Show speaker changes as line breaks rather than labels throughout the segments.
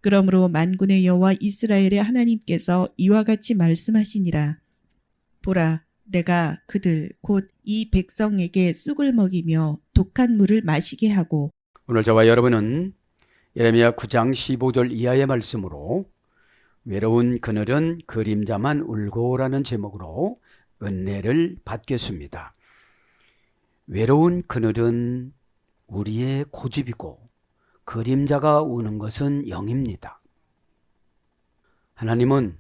그러므로 만군의 여호와 이스라엘의 하나님께서 이와 같이 말씀하시니라. 보라, 내가 그들 곧 이 백성에게 쑥을 먹이며 독한 물을 마시게 하고.
오늘 저와 여러분은 예레미야 9장 15절 이하의 말씀으로 외로운 그늘은 그림자만 울고라는 제목으로 은혜를 받겠습니다. 외로운 그늘은 우리의 고집이고 그림자가 우는 것은 영입니다. 하나님은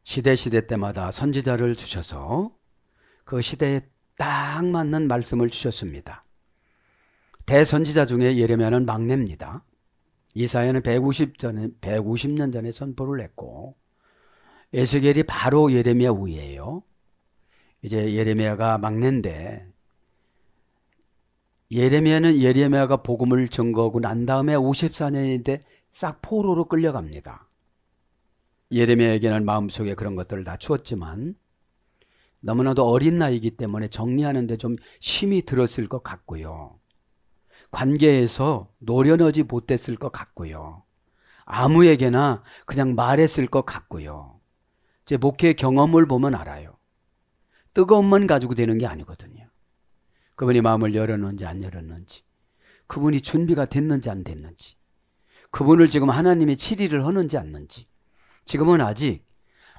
시대 때마다 선지자를 주셔서 그 시대에 딱 맞는 말씀을 주셨습니다. 대선지자 중에 예레미야는 막내입니다. 이사야는 150년 전에 선포를 했고 에스겔이 바로 예레미야 후예요. 이제 예레미야가 막내인데 예레미야가 복음을 증거하고 난 다음에 54년인데 싹 포로로 끌려갑니다. 예레미야에게는 마음속에 그런 것들을 다 주었지만 너무나도 어린 나이이기 때문에 정리하는데 좀 힘이 들었을 것 같고요. 관계에서 노련하지 못했을 것 같고요. 아무에게나 그냥 말했을 것 같고요. 제 목회 경험을 보면 알아요. 뜨거움만 가지고 되는 게 아니거든요. 그분이 마음을 열었는지 안 열었는지, 그분이 준비가 됐는지 안 됐는지, 그분을 지금 하나님이 치리를 하는지 않는지. 지금은 아직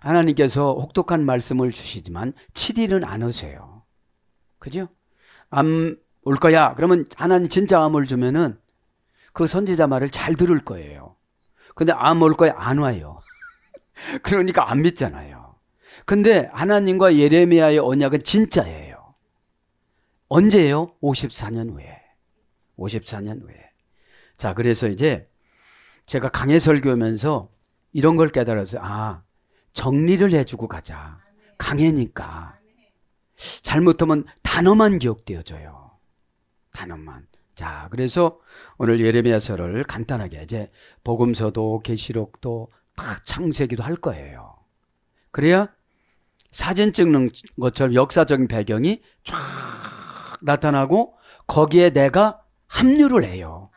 하나님께서 혹독한 말씀을 주시지만 치리는 안 하세요. 그죠? 암 올 거야. 그러면 하나님 진짜 암을 주면은 그 선지자 말을 잘 들을 거예요. 근데 암 올 거야 안 와요. 그러니까 안 믿잖아요. 근데 하나님과 예레미야의 언약은 진짜예요. 언제예요? 54년 후에. 54년 후에. 자, 그래서 이제 제가 강해 설교하면서 이런 걸 깨달았어요. 아, 정리를 해주고 가자. 강해니까. 잘못하면 단어만 기억되어져요. 단어만. 자, 그래서 오늘 예레미야서를 간단하게 이제 복음서도 계시록도 다 창세기도 할 거예요. 그래야 사진 찍는 것처럼 역사적인 배경이 쫙 나타나고 거기에 내가 합류를 해요.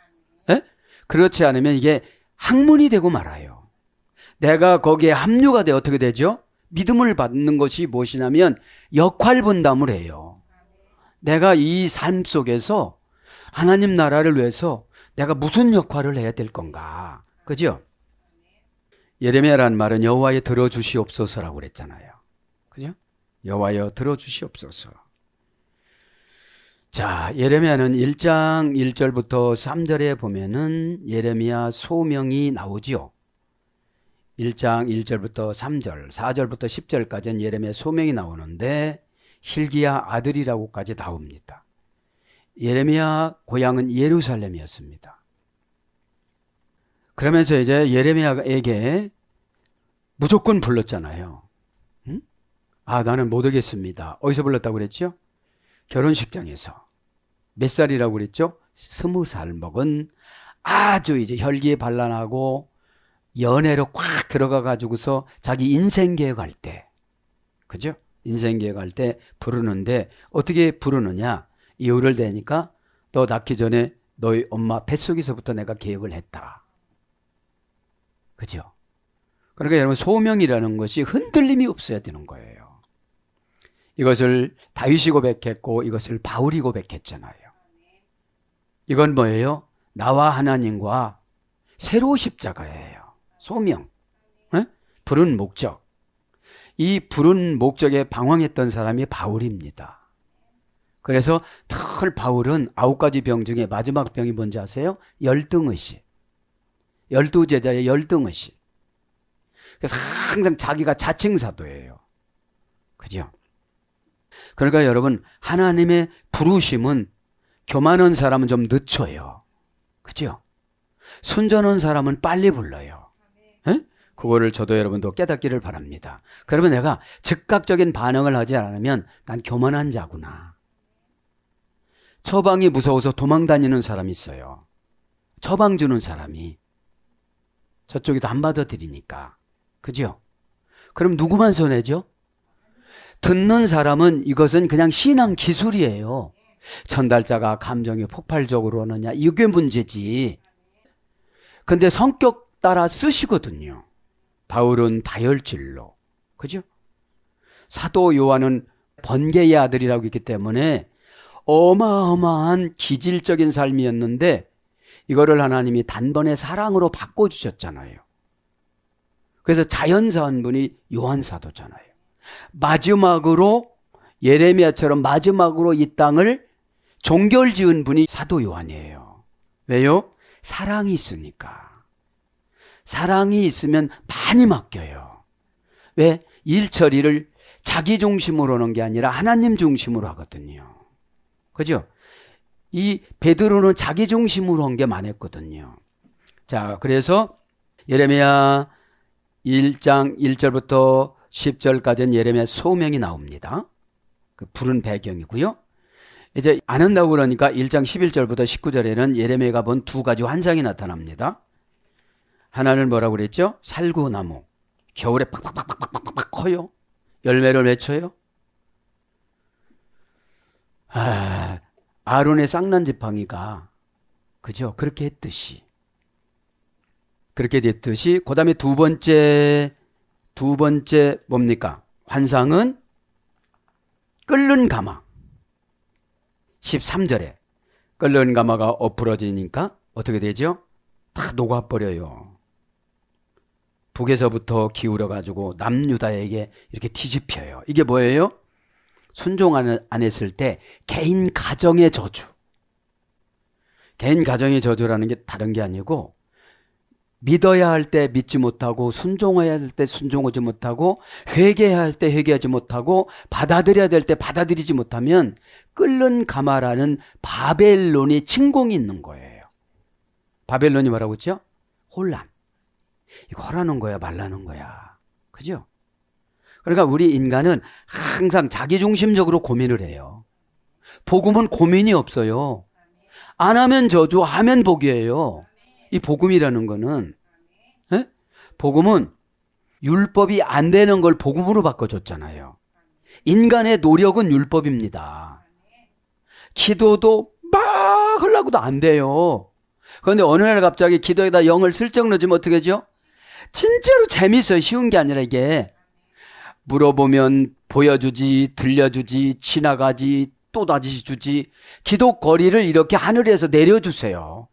에? 그렇지 않으면 이게 학문이 되고 말아요. 내가 거기에 합류가 돼 어떻게 되죠? 믿음을 받는 것이 무엇이냐면 역할 분담을 해요. 내가 이 삶 속에서 하나님 나라를 위해서 내가 무슨 역할을 해야 될 건가? 그죠? 예레미야라는 말은 여호와여 들어주시옵소서라고 그랬잖아요. 그죠? 여호와여 들어주시옵소서. 자, 예레미야는 1장 1절부터 3절에 보면은 예레미야 소명이 나오지요. 1장 1절부터 3절, 4절부터 10절까지는 예레미야 소명이 나오는데 hil기야 아들이라고까지 나옵니다. 예레미야 고향은 예루살렘이었습니다. 그러면서 이제 예레미야에게 무조건 불렀잖아요. 응? 아, 나는 못 오겠습니다. 어디서 불렀다고 그랬죠? 결혼식장에서. 몇 살이라고 그랬죠? 20살 먹은 아주 이제 혈기에 반란하고 연애로 꽉 들어가 가지고서 자기 인생 계획할 때, 그죠? 인생 계획할 때 부르는데 어떻게 부르느냐? 이유를 대니까 너 낳기 전에 너희 엄마 뱃속에서부터 내가 계획을 했다. 그죠? 그러니까 여러분 소명이라는 것이 흔들림이 없어야 되는 거예요. 이것을 다윗이 고백했고 이것을 바울이 고백했잖아요. 이건 뭐예요? 나와 하나님과 새로 십자가예요. 소명, 부른 목적. 이 부른 목적에 방황했던 사람이 바울입니다. 그래서 털 바울은 9가지 병 중에 마지막 병이 뭔지 아세요? 열등의식. 12제자의 열등의식. 그래서 항상 자기가 자칭사도예요. 그죠? 그러니까 여러분 하나님의 부르심은 교만한 사람은 좀 늦춰요. 그죠? 순전한 사람은 빨리 불러요. 에? 그거를 저도 여러분도 깨닫기를 바랍니다. 그러면 내가 즉각적인 반응을 하지 않으면 난 교만한 자구나. 처방이 무서워서 도망 다니는 사람이 있어요. 처방 주는 사람이. 저쪽에도 안 받아들이니까. 그죠? 그럼 누구만 손해죠? 듣는 사람은 이것은 그냥 신앙 기술이에요. 전달자가 감정이 폭발적으로 오느냐 이게 문제지. 근데 성격 따라 쓰시거든요. 바울은 다혈질로. 그죠? 사도 요한은 번개의 아들이라고 했기 때문에 어마어마한 기질적인 삶이었는데 이거를 하나님이 단번에 사랑으로 바꿔주셨잖아요. 그래서 자연사한 분이 요한 사도잖아요. 마지막으로 예레미야처럼 마지막으로 이 땅을 종결 지은 분이 사도 요한이에요. 왜요? 사랑이 있으니까. 사랑이 있으면 많이 맡겨요. 왜? 일 처리를 자기 중심으로 하는 게 아니라 하나님 중심으로 하거든요. 그죠? 이 베드로는 자기 중심으로 한 게 많았거든요. 자, 그래서 예레미야 1장 1절부터 10절까지는 예레미야 소명이 나옵니다. 그 푸른 배경이고요. 이제 안 한다고 그러니까 1장 11절부터 19절에는 예레미야가 본 두 가지 환상이 나타납니다. 하나는 뭐라고 그랬죠? 살구나무. 겨울에 팍팍팍팍팍팍 커요. 열매를 맺혀요. 아론의 쌍난 지팡이가 그죠? 그렇게 했듯이 그 다음에 두 번째 뭡니까? 환상은 끓는 가마. 13절에 끓는 가마가 엎으러지니까 어떻게 되죠? 다 녹아버려요. 북에서부터 기울어가지고 남유다에게 이렇게 뒤집혀요. 이게 뭐예요? 순종 안 했을 때 개인 가정의 저주. 개인 가정의 저주라는 게 다른 게 아니고 믿어야 할 때 믿지 못하고 순종해야 할 때 순종하지 못하고 회개해야 할 때 회개하지 못하고 받아들여야 될 때 받아들이지 못하면 끓는 가마라는 바벨론이 침공이 있는 거예요. 바벨론이 뭐라고 했죠? 혼란. 이거 허라는 거야 말라는 거야. 그죠? 그러니까 우리 인간은 항상 자기중심적으로 고민을 해요. 복음은 고민이 없어요. 안 하면 저주, 하면 복이에요. 이 복음이라는 거는 에? 복음은 율법이 안 되는 걸 복음으로 바꿔줬잖아요. 인간의 노력은 율법입니다. 기도도 막 하려고도 안 돼요. 그런데 어느 날 갑자기 기도에다 영을 슬쩍 넣어주면 어떻게 하죠? 진짜로 재밌어요. 쉬운 게 아니라 이게 물어보면 보여주지, 들려주지, 지나가지, 또 다시 주지. 기도거리를 이렇게 하늘에서 내려주세요.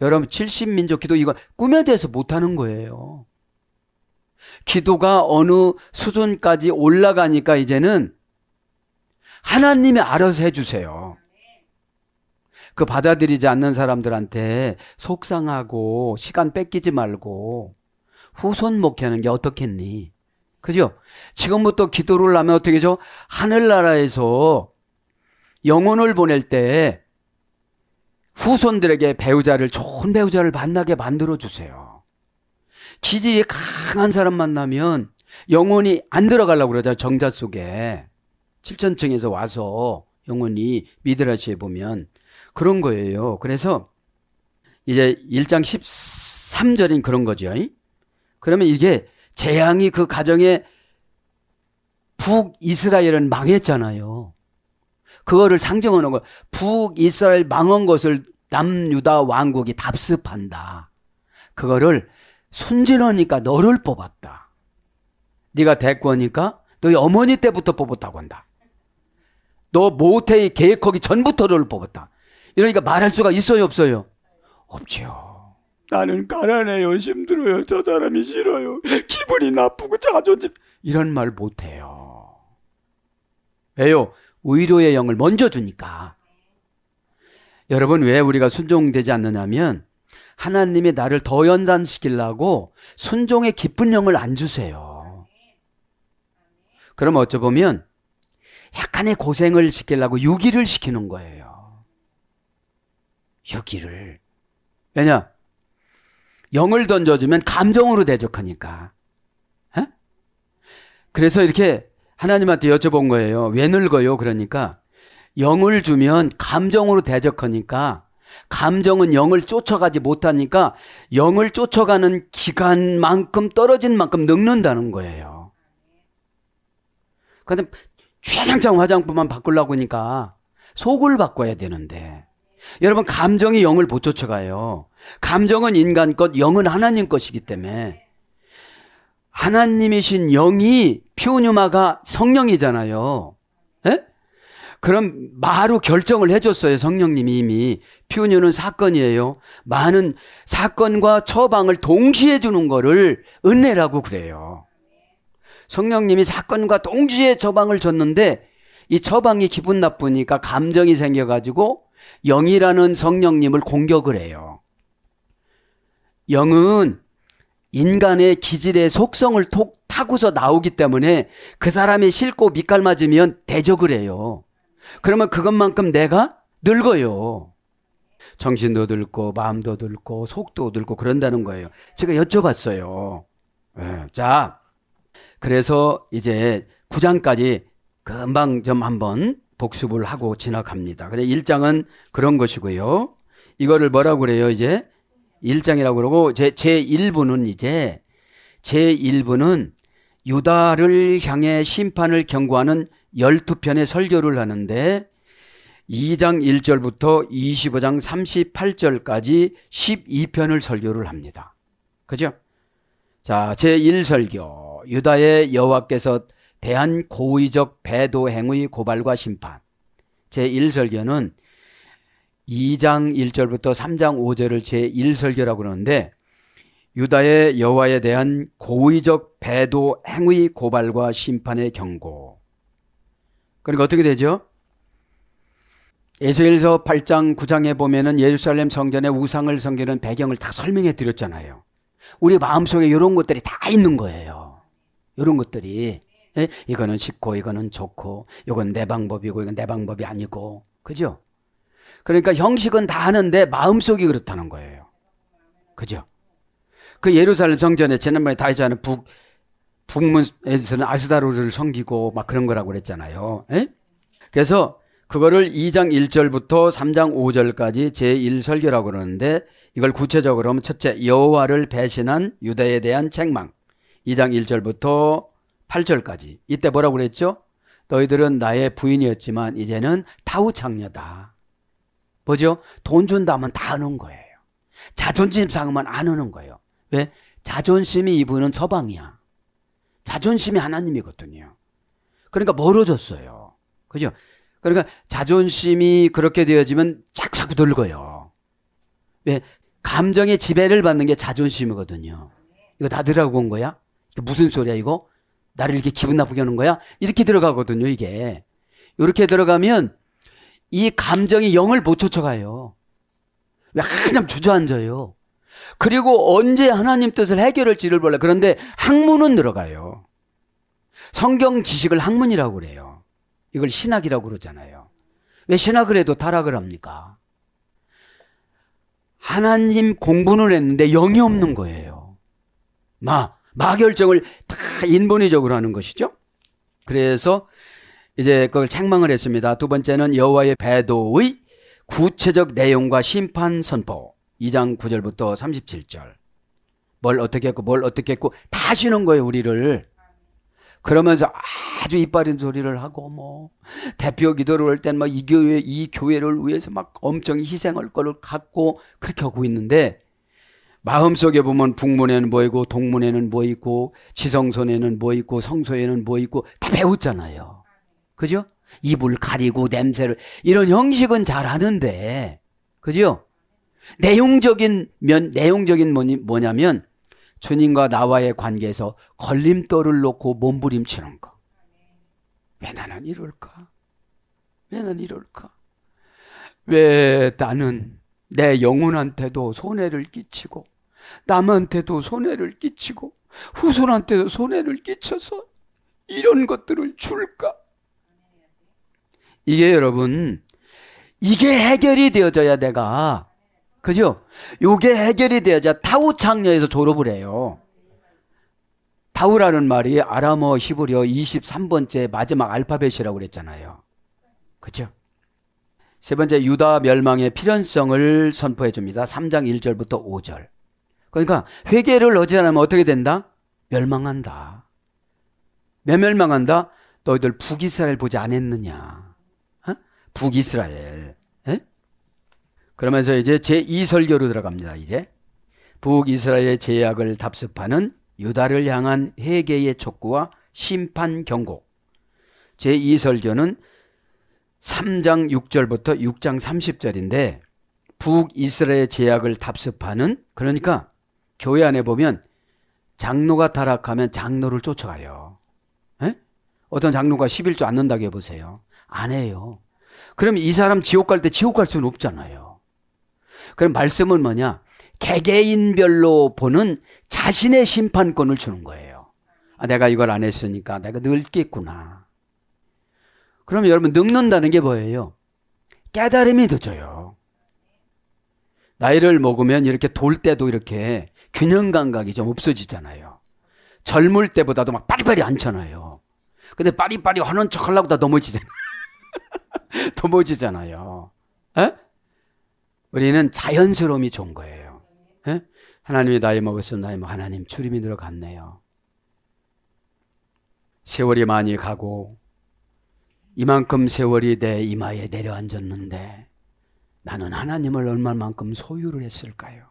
여러분 70민족 기도 이거 꿈에 대해서 못하는 거예요. 기도가 어느 수준까지 올라가니까 이제는 하나님이 알아서 해주세요. 그 받아들이지 않는 사람들한테 속상하고 시간 뺏기지 말고 후손 목회하는 게 어떻겠니? 그죠? 지금부터 기도를 하면 어떻게 죠? 하늘나라에서 영혼을 보낼 때 후손들에게 좋은 배우자를 만나게 만들어주세요. 기질이 강한 사람 만나면 영혼이 안 들어가려고 그러잖아요. 정자 속에. 7천층에서 와서 영혼이 미드라시에 보면 그런 거예요. 그래서 이제 1장 13절인 그런 거죠. 그러면 이게 재앙이 그 가정에 북이스라엘은 망했잖아요. 그거를 상정하는 거. 북이스라엘 망한 것을 남유다 왕국이 답습한다. 그거를 순진하니까 너를 뽑았다. 네가 대꾸하니까 너희 어머니 때부터 뽑았다고 한다. 너 모태의 계획하기 전부터 너를 뽑았다. 이러니까 말할 수가 있어요 없어요? 없죠. 나는 가난해요. 힘들어요. 저 사람이 싫어요. 기분이 나쁘고 자존심. 이런 말 못해요. 왜요? 의료의 영을 먼저 주니까. 여러분 왜 우리가 순종되지 않느냐면 하나님이 나를 더 연단시키려고 순종의 기쁜 영을 안 주세요. 그럼 어쩌보면 약간의 고생을 시키려고 유기를 시키는 거예요. 유기를. 왜냐? 영을 던져주면 감정으로 대적하니까. 에? 그래서 이렇게 하나님한테 여쭤본 거예요. 왜 늙어요? 그러니까 영을 주면 감정으로 대적하니까 감정은 영을 쫓아가지 못하니까 영을 쫓아가는 기간만큼 떨어진 만큼 늙는다는 거예요. 그런데 최상장 화장품만 바꾸려고 하니까 속을 바꿔야 되는데 여러분, 감정이 영을 못 쫓아가요. 감정은 인간 것, 영은 하나님 것이기 때문에. 하나님이신 영이 피우뉴마가 성령이잖아요. 예? 그럼 마로 결정을 해줬어요. 성령님이 이미. 피우뉴는 사건이에요. 마는 사건과 처방을 동시에 주는 거를 은혜라고 그래요. 성령님이 사건과 동시에 처방을 줬는데 이 처방이 기분 나쁘니까 감정이 생겨가지고 영이라는 성령님을 공격을 해요. 영은 인간의 기질의 속성을 타고서 나오기 때문에 그 사람이 싫고 밑갈맞으면 대적을 해요. 그러면 그것만큼 내가 늙어요. 정신도 늙고 마음도 늙고 속도 늙고 그런다는 거예요. 제가 여쭤봤어요. 자, 그래서 이제 9장까지 금방 좀 한번 복습을 하고 지나갑니다. 그래 1장은 그런 것이고요. 이거를 뭐라고 그래요? 이제 1장이라고 그러고 제1부는 이제 제1부는 유다를 향해 심판을 경고하는 12편의 설교를 하는데 2장 1절부터 25장 38절까지 12편을 설교를 합니다. 그죠? 자, 제1설교 유다의 여호와께서 대한 고의적 배도 행위 고발과 심판. 제1설교는 2장 1절부터 3장 5절을 제1설교라고 그러는데 유다의 여호와에 대한 고의적 배도 행위 고발과 심판의 경고. 그러니까 어떻게 되죠? 에스겔서 8장 9장에 보면은 예루살렘 성전의 우상을 섬기는 배경을 다 설명해 드렸잖아요. 우리 마음속에 이런 것들이 다 있는 거예요. 이런 것들이. 예? 이거는 쉽고 이거는 좋고 이건 내 방법이고 이건 내 방법이 아니고. 그죠? 그러니까 형식은 다 하는데 마음속이 그렇다는 거예요. 그죠? 그 예루살렘 성전에 지난번에 다 했잖아요. 북문에서는 아스다로를 섬기고 막 그런 거라고 그랬잖아요. 에? 그래서 그거를 2장 1절부터 3장 5절까지 제1설교라고 그러는데 이걸 구체적으로 하면 첫째, 여호와를 배신한 유다에 대한 책망. 2장 1절부터 8절까지. 이때 뭐라고 그랬죠? 너희들은 나의 부인이었지만 이제는 타우창녀다. 뭐죠? 돈 준다면 다 하는 거예요. 자존심 상하면 안 하는 거예요. 왜? 자존심이 이분은 서방이야. 자존심이 하나님이거든요. 그러니까 멀어졌어요. 그죠? 그러니까 자존심이 그렇게 되어지면 자꾸 늙어요. 왜? 감정의 지배를 받는 게 자존심이거든요. 이거 다 들어가고 온 거야? 무슨 소리야 이거? 나를 이렇게 기분 나쁘게 하는 거야? 이렇게 들어가거든요, 이게. 이렇게 들어가면 이 감정이 영을 못 쫓아가요. 왜 한참 주저앉아요. 그리고 언제 하나님 뜻을 해결할지를 몰라요. 그런데 학문은 들어가요. 성경 지식을 학문이라고 그래요. 이걸 신학이라고 그러잖아요. 왜 신학을 해도 타락을 합니까? 하나님 공부는 했는데 영이 없는 거예요. 마 결정을 다 인본위적으로 하는 것이죠. 그래서 이제 그걸 책망을 했습니다. 두 번째는 여호와의 배도의 구체적 내용과 심판 선포. 2장 9절부터 37절. 뭘 어떻게 했고 다 하시는 거예요, 우리를. 그러면서 아주 이빨인 소리를 하고 뭐 대표 기도를 할 땐 막 이 교회를 위해서 막 엄청 희생할 거를 갖고 그렇게 하고 있는데 마음속에 보면 북문에는 뭐 있고 동문에는 뭐 있고 지성소에는 뭐 있고 성소에는 뭐 있고 다 배웠잖아요. 그죠? 입을 가리고 냄새를 이런 형식은 잘 하는데 그죠? 내용적인 뭐냐면 주님과 나와의 관계에서 걸림돌을 놓고 몸부림치는 거. 왜 나는 이럴까? 왜 나는 이럴까? 왜 나는 내 영혼한테도 손해를 끼치고 남한테도 손해를 끼치고 후손한테도 손해를 끼쳐서 이런 것들을 줄까? 이게 여러분 이게 해결이 되어져야 내가 그죠? 요게 해결이 되어야 타우 창녀에서 졸업을 해요. 타우라는 말이 아람어 히브리어 23번째 마지막 알파벳이라고 그랬잖아요. 그죠? 세 번째 유다 멸망의 필연성을 선포해 줍니다. 3장 1절부터 5절. 그러니까 회개를 하지 않으면 어떻게 된다? 멸망한다. 왜 멸망한다? 너희들 북이스라엘 보지 않았느냐? 어? 북이스라엘. 에? 그러면서 이제 제2설교로 들어갑니다. 이제 북이스라엘의 제약을 답습하는 유다를 향한 회개의 촉구와 심판 경고. 제2설교는 3장 6절부터 6장 30절인데 북이스라엘 제약을 답습하는, 그러니까 교회 안에 보면 장로가 타락하면 장로를 쫓아가요. 에? 어떤 장로가 11조 않는다고 해보세요. 안 해요. 그럼 이 사람 지옥 갈 때 지옥 갈 수는 없잖아요. 그럼 말씀은 뭐냐? 개개인별로 보는 자신의 심판권을 주는 거예요. 아, 내가 이걸 안 했으니까 내가 늙겠구나. 그럼 여러분, 늙는다는 게 뭐예요? 깨달음이 늦어요. 나이를 먹으면 이렇게 돌 때도 이렇게 균형 감각이 좀 없어지잖아요. 젊을 때보다도 막 빠리빠리 않잖아요. 근데 빠리빠리 하는 척 하려고 다 넘어지잖아요. 넘어지잖아요. 에? 우리는 자연스러움이 좋은 거예요. 에? 하나님이 나이 먹었으면 나이 먹, 하나님 주림이 들어갔네요. 세월이 많이 가고 이만큼 세월이 내 이마에 내려앉았는데 나는 하나님을 얼마만큼 소유를 했을까요?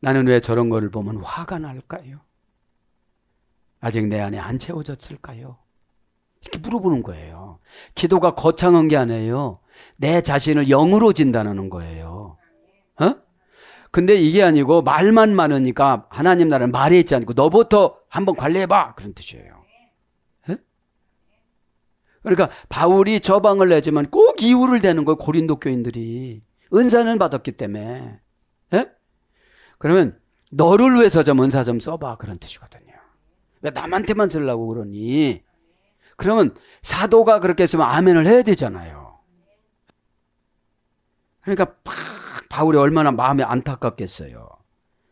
나는 왜 저런 거를 보면 화가 날까요? 아직 내 안에 안 채워졌을까요? 이렇게 물어보는 거예요. 기도가 거창한 게 아니에요. 내 자신을 영으로 진단하는 거예요. 어? 근데 이게 아니고 말만 많으니까 하나님 나라는 말에 있지 않고 너부터 한번 관리해봐, 그런 뜻이에요. 에? 그러니까 바울이 저방을 내지만 꼭 이유를 대는 거예요. 고린도 교인들이 은사는 받았기 때문에. 에? 그러면 너를 위해서 좀 은사 좀 써봐, 그런 뜻이거든요. 왜 남한테만 쓰려고 그러니? 그러면 사도가 그렇게 했으면 아멘을 해야 되잖아요. 그러니까 바울이 얼마나 마음이 안타깝겠어요.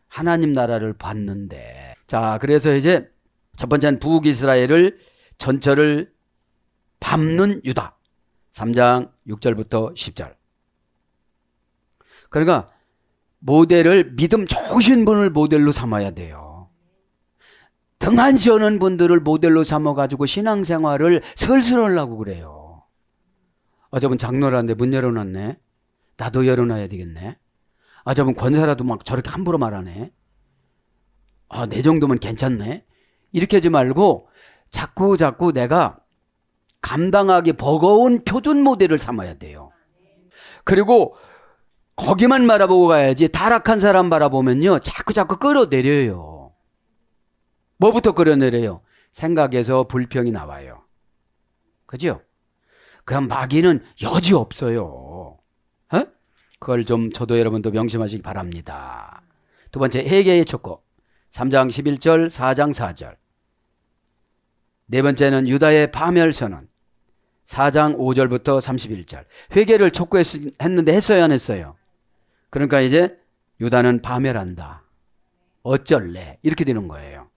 하나님 나라를 봤는데. 자, 그래서 이제 첫 번째는 북이스라엘을 전철을 밟는 유다. 3장 6절부터 10절. 그러니까 모델을, 믿음 좋으신 분을 모델로 삼아야 돼요. 등한시하는 분들을 모델로 삼아가지고 신앙생활을 슬슬 하려고 그래요. 저분 장로라는데 문 열어놨네. 나도 열어놔야 되겠네. 저분 권사라도 막 저렇게 함부로 말하네. 내 정도면 괜찮네. 이렇게 하지 말고 자꾸 내가 감당하기 버거운 표준 모델을 삼아야 돼요. 그리고 거기만 바라보고 가야지. 타락한 사람 바라보면요 자꾸 끌어내려요. 뭐부터 끌어내려요? 생각에서 불평이 나와요. 그죠? 그럼 마귀는 여지 없어요. 그걸 좀 저도 여러분도 명심하시기 바랍니다. 두 번째, 회개의 촉구. 3장 11절, 4장 4절. 네 번째는 유다의 파멸선언. 4장 5절부터 31절. 회개를 촉구했는데 했어요, 안 했어요? 그러니까 이제 유다는 파멸한다. 어쩔래? 이렇게 되는 거예요.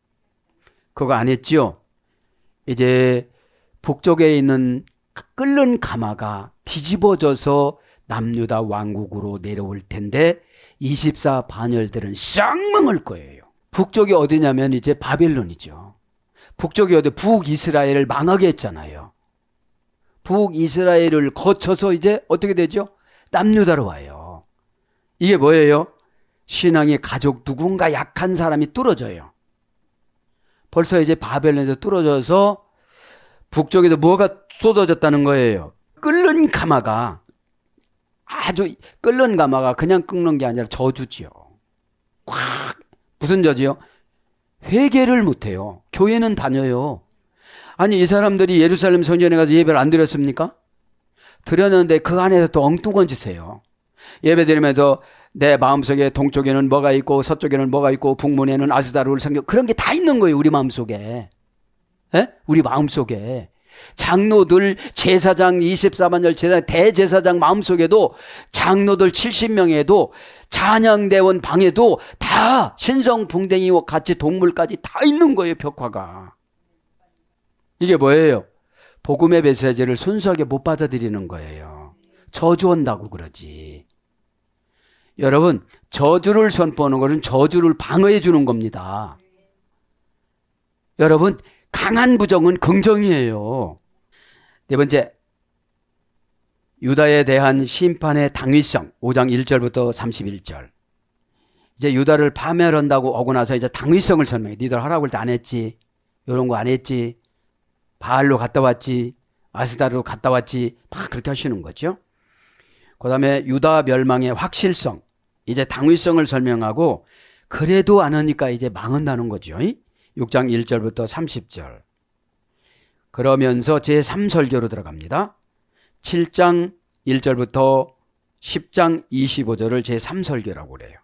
그거 안 했지요? 이제 북쪽에 있는 끓는 가마가 뒤집어져서 남유다 왕국으로 내려올 텐데 24 반열들은 쌍망할 거예요. 북쪽이 어디냐면 이제 바벨론이죠. 북쪽이 어디? 북이스라엘을 망하게 했잖아요. 북이스라엘을 거쳐서 이제 어떻게 되죠? 남유다로 와요. 이게 뭐예요? 신앙의 가족, 누군가 약한 사람이 뚫어져요. 벌써 이제 바벨론에서 뚫어져서 북쪽에도 뭐가 쏟아졌다는 거예요. 끓는 가마가, 아주 끓는 가마가 그냥 끓는 게 아니라 저주지요. 꽉. 무슨 저지요? 회개를 못해요. 교회는 다녀요. 아니, 이 사람들이 예루살렘 성전에 가서 예배를 안 드렸습니까? 드렸는데 그 안에서 또 엉뚱한 짓 해요. 예배 드리면서 내 마음속에 동쪽에는 뭐가 있고 서쪽에는 뭐가 있고 북문에는 아스다르를 섬겨, 그런 게 다 있는 거예요. 우리 마음속에. 우리 마음속에. 장로들, 제사장 24만열 제사장, 대제사장 마음속에도 장로들 70명에도 찬양대원 방에도 다 신성풍뎅이와 같이 동물까지 다 있는 거예요. 벽화가. 이게 뭐예요? 복음의 메시지를 순수하게 못 받아들이는 거예요. 저주한다고 그러지. 여러분, 저주를 선포하는 것은 저주를 방어해 주는 겁니다. 여러분, 강한 부정은 긍정이에요. 네 번째, 유다에 대한 심판의 당위성 5장 1절부터 31절. 이제 유다를 파멸한다고 오고 나서 이제 당위성을 설명해. 니들 하라고 할 때 안 했지. 이런 거 안 했지. 바알로 갔다 왔지. 아스다르로 갔다 왔지. 막 그렇게 하시는 거죠. 그 다음에 유다 멸망의 확실성. 이제 당위성을 설명하고 그래도 안 하니까 이제 망한다는 거죠. 6장 1절부터 30절. 그러면서 제3설교로 들어갑니다. 7장 1절부터 10장 25절을 제3설교라고 그래요.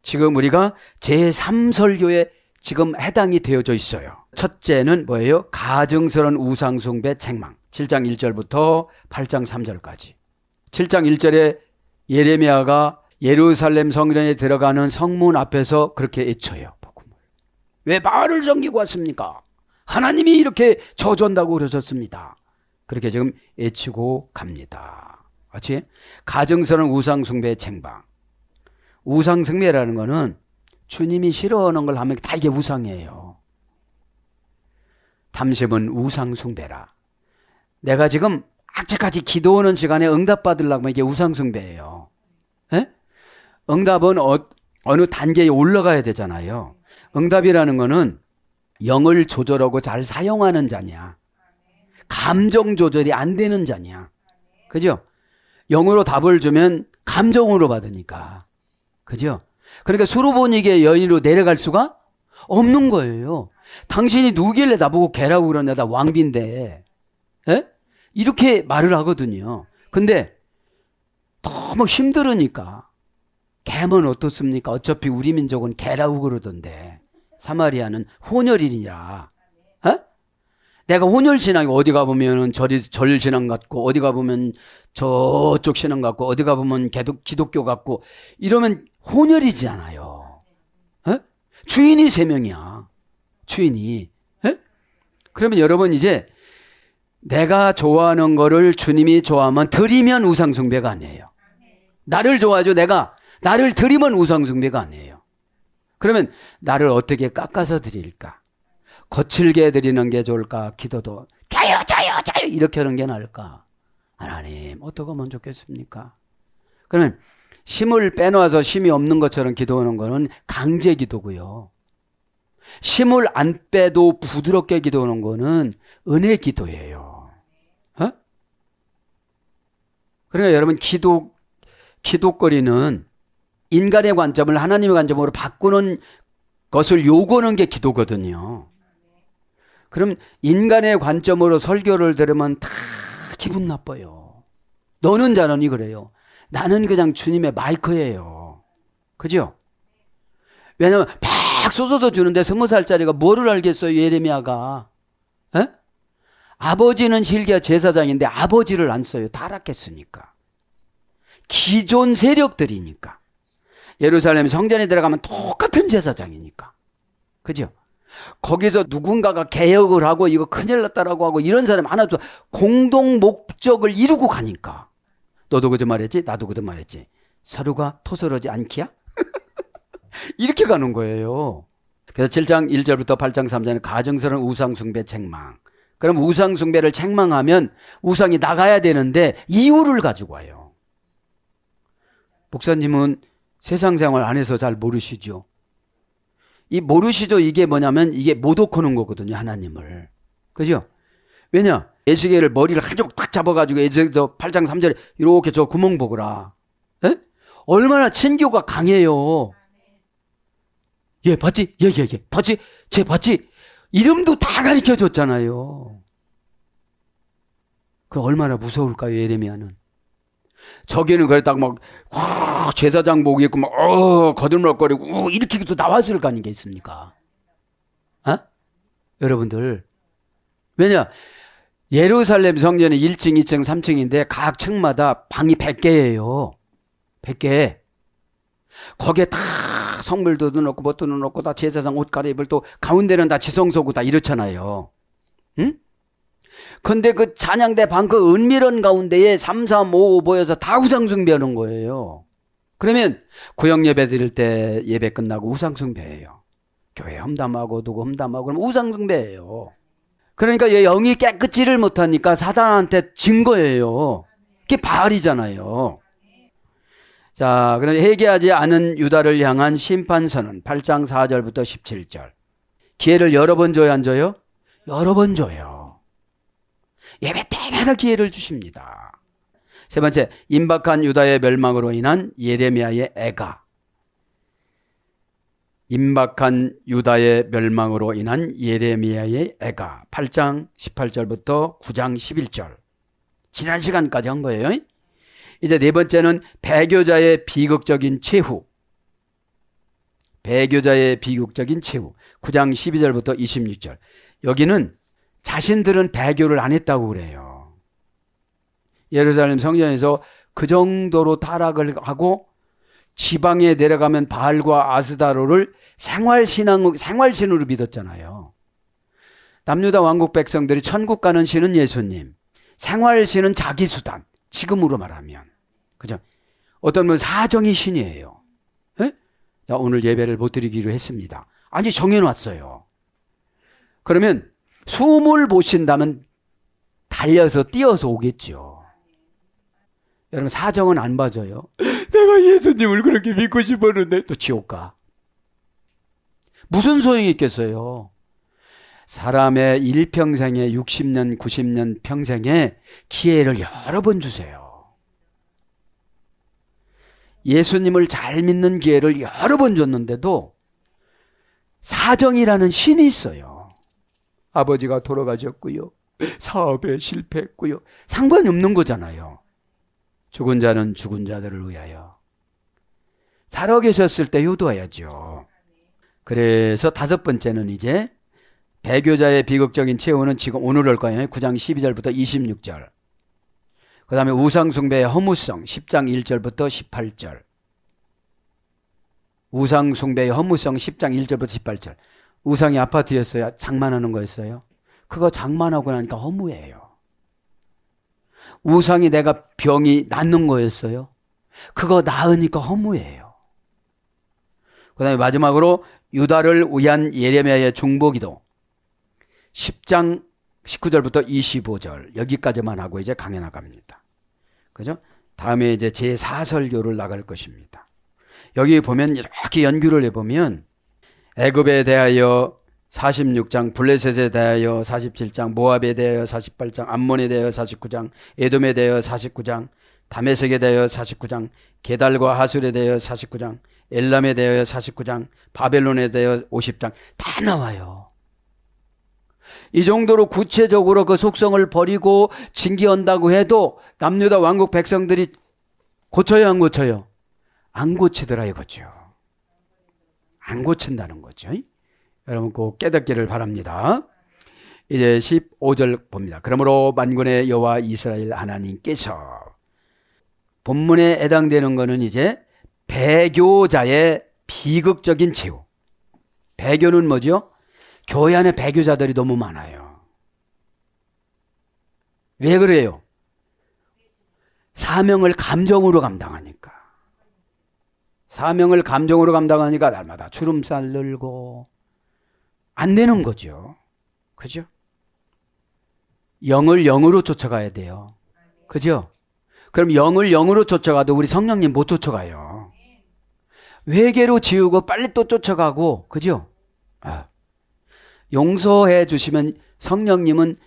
지금 우리가 제3설교에 지금 해당이 되어져 있어요. 첫째는 뭐예요? 가증스러운 우상숭배 책망. 7장 1절부터 8장 3절까지. 7장 1절에 예레미야가 예루살렘 성전에 들어가는 성문 앞에서 그렇게 외쳐요. 복음을. 왜 바알을 섬기고 왔습니까? 하나님이 이렇게 저주한다고 그러셨습니다. 그렇게 지금 외치고 갑니다. 그렇지? 가증스러운 우상숭배의 책망. 우상숭배라는 거는 주님이 싫어하는 걸 하면 다 이게 우상이에요. 담심은 우상숭배라. 내가 지금 악착같이 기도하는 시간에 응답받으려고 하면 이게 우상숭배예요. 에? 응답은 어느 단계에 올라가야 되잖아요. 응답이라는 거는 영을 조절하고 잘 사용하는 자냐. 감정 조절이 안 되는 자냐. 그죠? 영으로 답을 주면 감정으로 받으니까. 그죠? 그러니까 수로보니게 여인으로 내려갈 수가 없는 거예요. 당신이 누구길래 나보고 개라고 그러냐. 나 왕비인데. 에? 이렇게 말을 하거든요. 근데 너무 힘들으니까 개면 어떻습니까? 어차피 우리 민족은 개라고 그러던데 사마리아는 혼혈이니라. 에? 내가 혼혈 신앙이 어디 가보면 절 신앙 같고 어디 가보면 저쪽 신앙 같고 어디 가보면 기독교 같고 이러면 혼혈이잖아요. 에? 주인이 3명이야. 주인이. 에? 그러면 여러분 이제 내가 좋아하는 거를 주님이 좋아하면 드리면 우상숭배가 아니에요. 나를 좋아하죠. 내가 나를 드리면 우상숭배가 아니에요. 그러면 나를 어떻게 깎아서 드릴까? 거칠게 드리는 게 좋을까? 기도도 자요 이렇게 하는 게 나을까? 하나님 어떻게 하면 좋겠습니까? 그러면 힘을 빼놓아서 힘이 없는 것처럼 기도하는 거는 강제 기도고요. 힘을 안 빼도 부드럽게 기도하는 거는 은혜 기도예요. 어? 그러니까 여러분 기도거리는 인간의 관점을 하나님의 관점으로 바꾸는 것을 요구하는 게 기도거든요. 그럼 인간의 관점으로 설교를 들으면 다 기분 나빠요. 너는 자는이 그래요. 나는 그냥 주님의 마이크예요. 그죠? 왜냐하면 막 쏟아서 주는데 20살짜리가 뭐를 알겠어요, 예레미야가. 에? 아버지는 실기야 제사장인데 아버지를 안 써요. 타락했으니까. 기존 세력들이니까. 예루살렘 성전에 들어가면 똑같은 제사장이니까. 그죠? 거기서 누군가가 개혁을 하고 이거 큰일 났다라고 하고 이런 사람 하나도 공동 목적을 이루고 가니까. 너도 그저 말했지? 나도 그저 말했지. 서로가 토설하지 않기야? 이렇게 가는 거예요. 그래서 7장 1절부터 8장 3절은 가증스러운 우상숭배 책망. 그럼 우상숭배를 책망하면 우상이 나가야 되는데 이유를 가지고 와요. 목사님은 세상 생활 안에서 잘 모르시죠? 이 모르시죠? 이게 뭐냐면 이게 모독하는 거거든요. 하나님을. 그죠? 왜냐? 에스겔을 머리를 한쪽 탁 잡아가지고 에스겔 8장 3절에 이렇게 저 구멍 보거라. 에? 얼마나 친교가 강해요. 예, 봤지? 예. 봤지? 쟤 봤지? 이름도 다 가르쳐 줬잖아요. 그 얼마나 무서울까요, 예레미야는? 저기는 그랬다가 막, 제사장복 입고 막, 거들먹거리고, 이렇게 또 나왔을 거 아니겠습니까? 어? 여러분들. 왜냐? 예루살렘 성전이 1층, 2층, 3층인데 각 층마다 방이 100개예요. 100개. 거기에 다 성물도 넣고 뭣도 넣고 다 제사장 옷 갈아입을 또 가운데는 다 지성소고 다 이렇잖아요. 응? 근데 그 찬양대 방 그 은밀한 가운데에 3, 3, 5 모여서 다 우상숭배하는 거예요. 그러면 구역 예배 드릴 때 예배 끝나고 우상숭배예요. 교회 험담하고 누구 험담하고 그러면 우상숭배예요. 그러니까 영이 깨끗이를 못하니까 사단한테 진 거예요. 그게 바알이잖아요. 자, 그럼 회개하지 않은 유다를 향한 심판선언 8장 4절부터 17절. 기회를 여러 번 줘야 안 줘요? 여러 번 줘요. 예배 때마다 기회를 주십니다. 세 번째, 임박한 유다의 멸망으로 인한 예레미야의 애가. 임박한 유다의 멸망으로 인한 예레미야의 애가 8장 18절부터 9장 11절. 지난 시간까지 한 거예요. 이제 네 번째는 배교자의 비극적인 최후. 배교자의 비극적인 최후 9장 12절부터 26절. 여기는 자신들은 배교를 안 했다고 그래요. 예루살렘 성전에서 그 정도로 타락을 하고 지방에 내려가면 바알과 아스다로를 생활신으로 믿었잖아요. 남유다 왕국 백성들이 천국 가는 신은 예수님, 생활신은 자기 수단, 지금으로 말하면. 그죠? 어떤 분은 사정이 신이에요. 에? 자, 오늘 예배를 못 드리기로 했습니다. 아니, 정해놨어요. 그러면 숨을 못 쉰다면 달려서 뛰어서 오겠죠. 여러분, 사정은 안 봐줘요. 내가 예수님을 그렇게 믿고 싶었는데 또 지옥 가. 무슨 소용이 있겠어요? 사람의 일평생에 60년, 90년 평생에 기회를 여러 번 주세요. 예수님을 잘 믿는 기회를 여러 번 줬는데도 사정이라는 신이 있어요. 아버지가 돌아가셨고요. 사업에 실패했고요. 상관이 없는 거잖아요. 죽은 자는 죽은 자들을 위하여. 살아 계셨을 때 효도해야죠. 그래서 다섯 번째는 이제 배교자의 비극적인 최후는 지금 오늘 할 거예요. 9장 12절부터 26절. 그 다음에 우상숭배의 허무성 10장 1절부터 18절. 우상숭배의 허무성 10장 1절부터 18절. 우상이 아파트였어요? 장만하는 거였어요? 그거 장만하고 나니까 허무해요. 우상이 내가 병이 낫는 거였어요? 그거 나으니까 허무해요. 그 다음에 마지막으로 유다를 위한 예레미야의 중보기도 10장 19절부터 25절 여기까지만 하고 이제 강해 나갑니다. 그죠? 다음에 이제 제4설교를 나갈 것입니다. 여기 보면 이렇게 연결을 해보면 애굽에 대하여 46장, 블레셋에 대하여 47장, 모압에 대하여 48장, 암몬에 대하여 49장, 에돔에 대하여 49장, 다메섹에 대하여 49장, 게달과 하술에 대하여 49장, 엘람에 대하여 49장, 바벨론에 대하여 50장 다 나와요. 이 정도로 구체적으로 그 속성을 버리고 징계한다고 해도 남유다 왕국 백성들이 고쳐요, 안 고쳐요? 안 고치더라 이거죠. 안 고친다는 거죠. 여러분 꼭 깨닫기를 바랍니다. 이제 15절 봅니다. 그러므로 만군의 여호와 이스라엘 하나님께서, 본문에 해당되는 것은 이제 배교자의 비극적인 최후. 배교는 뭐죠? 교회 안에 배교자들이 너무 많아요. 왜 그래요? 사명을 감정으로 감당하니까. 사명을 감정으로 감당하니까 날마다 주름살 늘고 안 되는 거죠. 그죠? 영을 영으로 쫓아가야 돼요. 그죠? 그럼 영을 영으로 쫓아가도 우리 성령님 못 쫓아가요. 회개로 지우고 빨리 또 쫓아가고, 그죠? 용서해 주시면 성령님은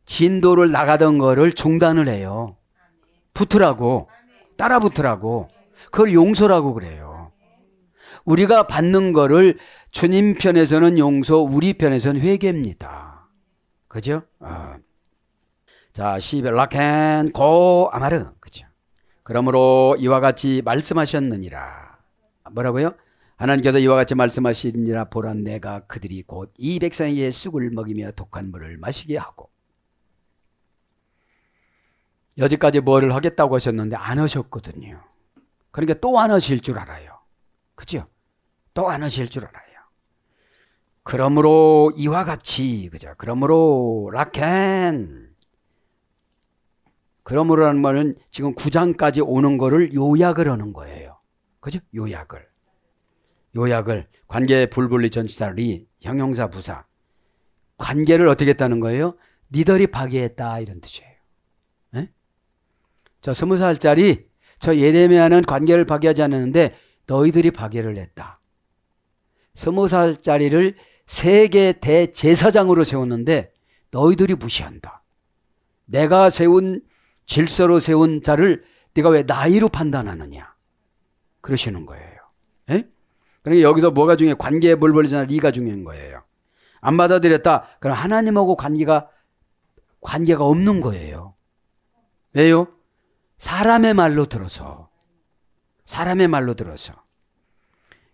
진도를 나가던 거를 중단을 해요. 붙으라고, 따라 붙으라고. 그걸 용서라고 그래요. 우리가 받는 거를 주님 편에서는 용서, 우리 편에서는 회개입니다. 그죠? 자, 시벨라켄 고 아마르. 그죠? 그러므로 이와 같이 말씀하셨느니라. 뭐라고요? 하나님께서 이와 같이 말씀하시니라. 보라, 내가 그들이 곧 이 백성에게 쑥을 먹이며 독한 물을 마시게 하고. 여지까지 뭐를 하겠다고 하셨는데 안 하셨거든요. 그러니까 또 안 하실 줄 알아요. 그죠? 또 안 하실 줄 알아요. 그러므로 이와 같이, 그죠? 그러므로 라켄. 그러므로라는 말은 지금 9장까지 오는 거를 요약을 하는 거예요. 그죠? 요약을. 관계 불분리 전치사리 형용사 부사. 관계를 어떻게 했다는 거예요? 니들이 파괴했다 이런 뜻이에요. 에? 저 20살짜리 저 예레미야는 관계를 파괴하지 않았는데 너희들이 파괴를 했다. 20살짜리를 세계 대제사장으로 세웠는데 너희들이 무시한다. 내가 세운 질서로 세운 자를 네가 왜 나이로 판단하느냐. 그러시는 거예요. 예? 그러니까 여기서 뭐가 중요해? 관계에 뭘 벌리잖아. 리가 중요한 거예요. 안 받아들였다. 그럼 하나님하고 관계가 없는 거예요. 왜요? 사람의 말로 들어서.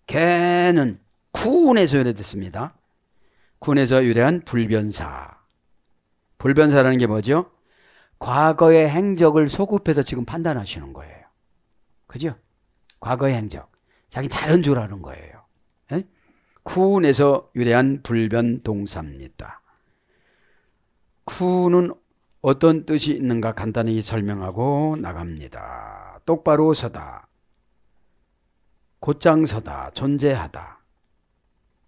걔는 쿤에서 유래됐습니다. 쿤에서 유래한 불변사. 불변사라는 게 뭐죠? 과거의 행적을 소급해서 지금 판단하시는 거예요. 그죠? 과거의 행적. 자기 잘한 줄 아는 거예요. 예? 쿤에서 유래한 불변동사입니다. 쿤은 어떤 뜻이 있는가 간단히 설명하고 나갑니다. 똑바로 서다. 곧장 서다. 존재하다.